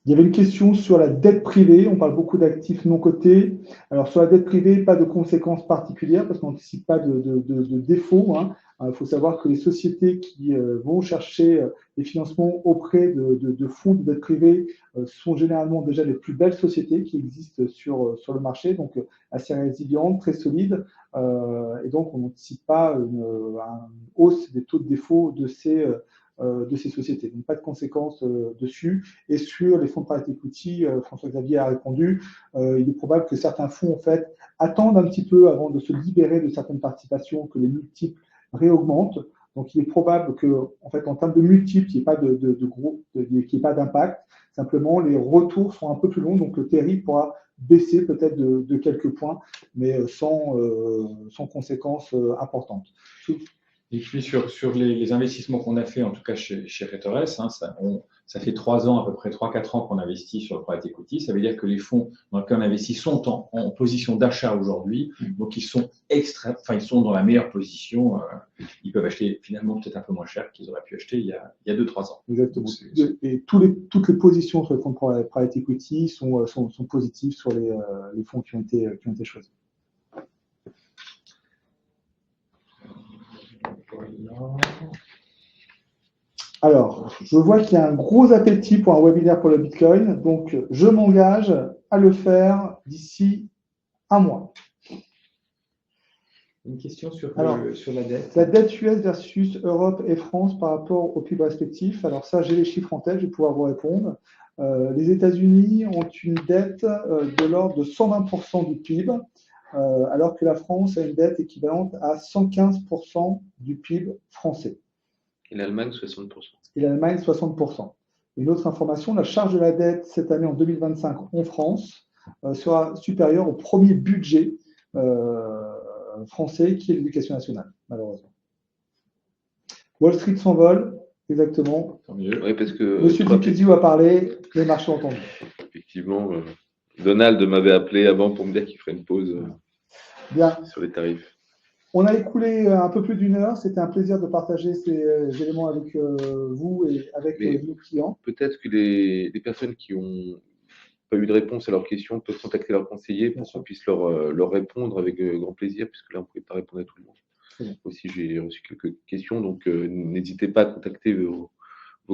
Speaker 1: Il y avait une question sur la dette privée. On parle beaucoup d'actifs non cotés. Alors, sur la dette privée, pas de conséquences particulières parce qu'on n'anticipe pas de défaut. Il faut savoir que les sociétés qui vont chercher des financements auprès de fonds de dette privée sont généralement déjà les plus belles sociétés qui existent sur le marché, donc assez résilientes, très solides. Et donc, on n'anticipe pas une hausse des taux de défaut de ces sociétés. Donc, pas de conséquences dessus. Et sur les fonds de private equity, François-Xavier a répondu, il est probable que certains fonds, en fait, attendent un petit peu avant de se libérer de certaines participations, que les multiples réaugmentent. Donc, il est probable que, en fait, en termes de multiples, il n'y ait pas qu'il n'y ait pas d'impact. Simplement, les retours sont un peu plus longs, donc le TRI pourra baisser peut-être de quelques points, mais sans conséquences importantes.
Speaker 2: Et puis sur les investissements qu'on a fait, en tout cas chez Retores, ça fait 3 ans, à peu près 3-4 ans qu'on investit sur le private equity. Ça veut dire que les fonds dans lesquels on investit sont en position d'achat aujourd'hui. Donc, ils sont dans la meilleure position. Ils peuvent acheter finalement peut-être un peu moins cher qu'ils auraient pu acheter il y a 2-3 ans.
Speaker 1: Exactement. Et toutes les positions sur les fonds de private equity sont positives sur les fonds qui ont été choisis. Alors, je vois qu'il y a un gros appétit pour un webinaire pour le Bitcoin, donc je m'engage à le faire d'ici un mois.
Speaker 2: Une question sur la dette.
Speaker 1: La dette US versus Europe et France par rapport au PIB respectif. Alors ça, j'ai les chiffres en tête, je vais pouvoir vous répondre. Les États-Unis ont une dette de l'ordre de 120% du PIB, alors que la France a une dette équivalente à 115% du PIB français.
Speaker 3: Et l'Allemagne, 60%.
Speaker 1: Et l'Allemagne, 60%. Une autre information, la charge de la dette cette année en 2025 en France sera supérieure au premier budget français qui est l'éducation nationale, malheureusement. Wall Street s'envole, exactement.
Speaker 2: Tant mieux.
Speaker 3: Oui, parce que
Speaker 1: Monsieur Dipizio a parlé, les marchés ont entendu.
Speaker 3: Effectivement, Donald m'avait appelé avant pour me dire qu'il ferait une pause sur les tarifs.
Speaker 1: On a écoulé un peu plus d'1 heure. C'était un plaisir de partager ces éléments avec vous et avec nos clients.
Speaker 3: Peut-être que les personnes qui n'ont pas eu de réponse à leurs questions peuvent contacter leur conseiller pour qu'on puisse leur répondre avec grand plaisir, puisque là, on ne pouvait pas répondre à tout le monde. Aussi, j'ai reçu quelques questions, donc n'hésitez pas à contacter vos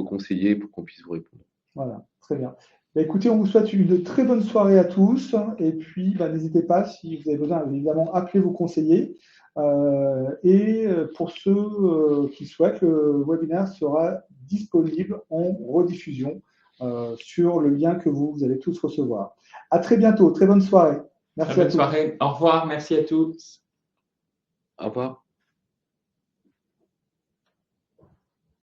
Speaker 3: conseillers pour qu'on puisse vous répondre.
Speaker 1: Voilà, très bien. Écoutez, on vous souhaite une très bonne soirée à tous. Et puis, n'hésitez pas, si vous avez besoin, évidemment, appelez vos conseillers. Et pour ceux qui souhaitent, le webinaire sera disponible en rediffusion sur le lien que vous allez tous recevoir. À très bientôt. Très bonne soirée. Merci à tous.
Speaker 2: Bonne soirée. Au revoir. Merci à tous.
Speaker 3: Au revoir.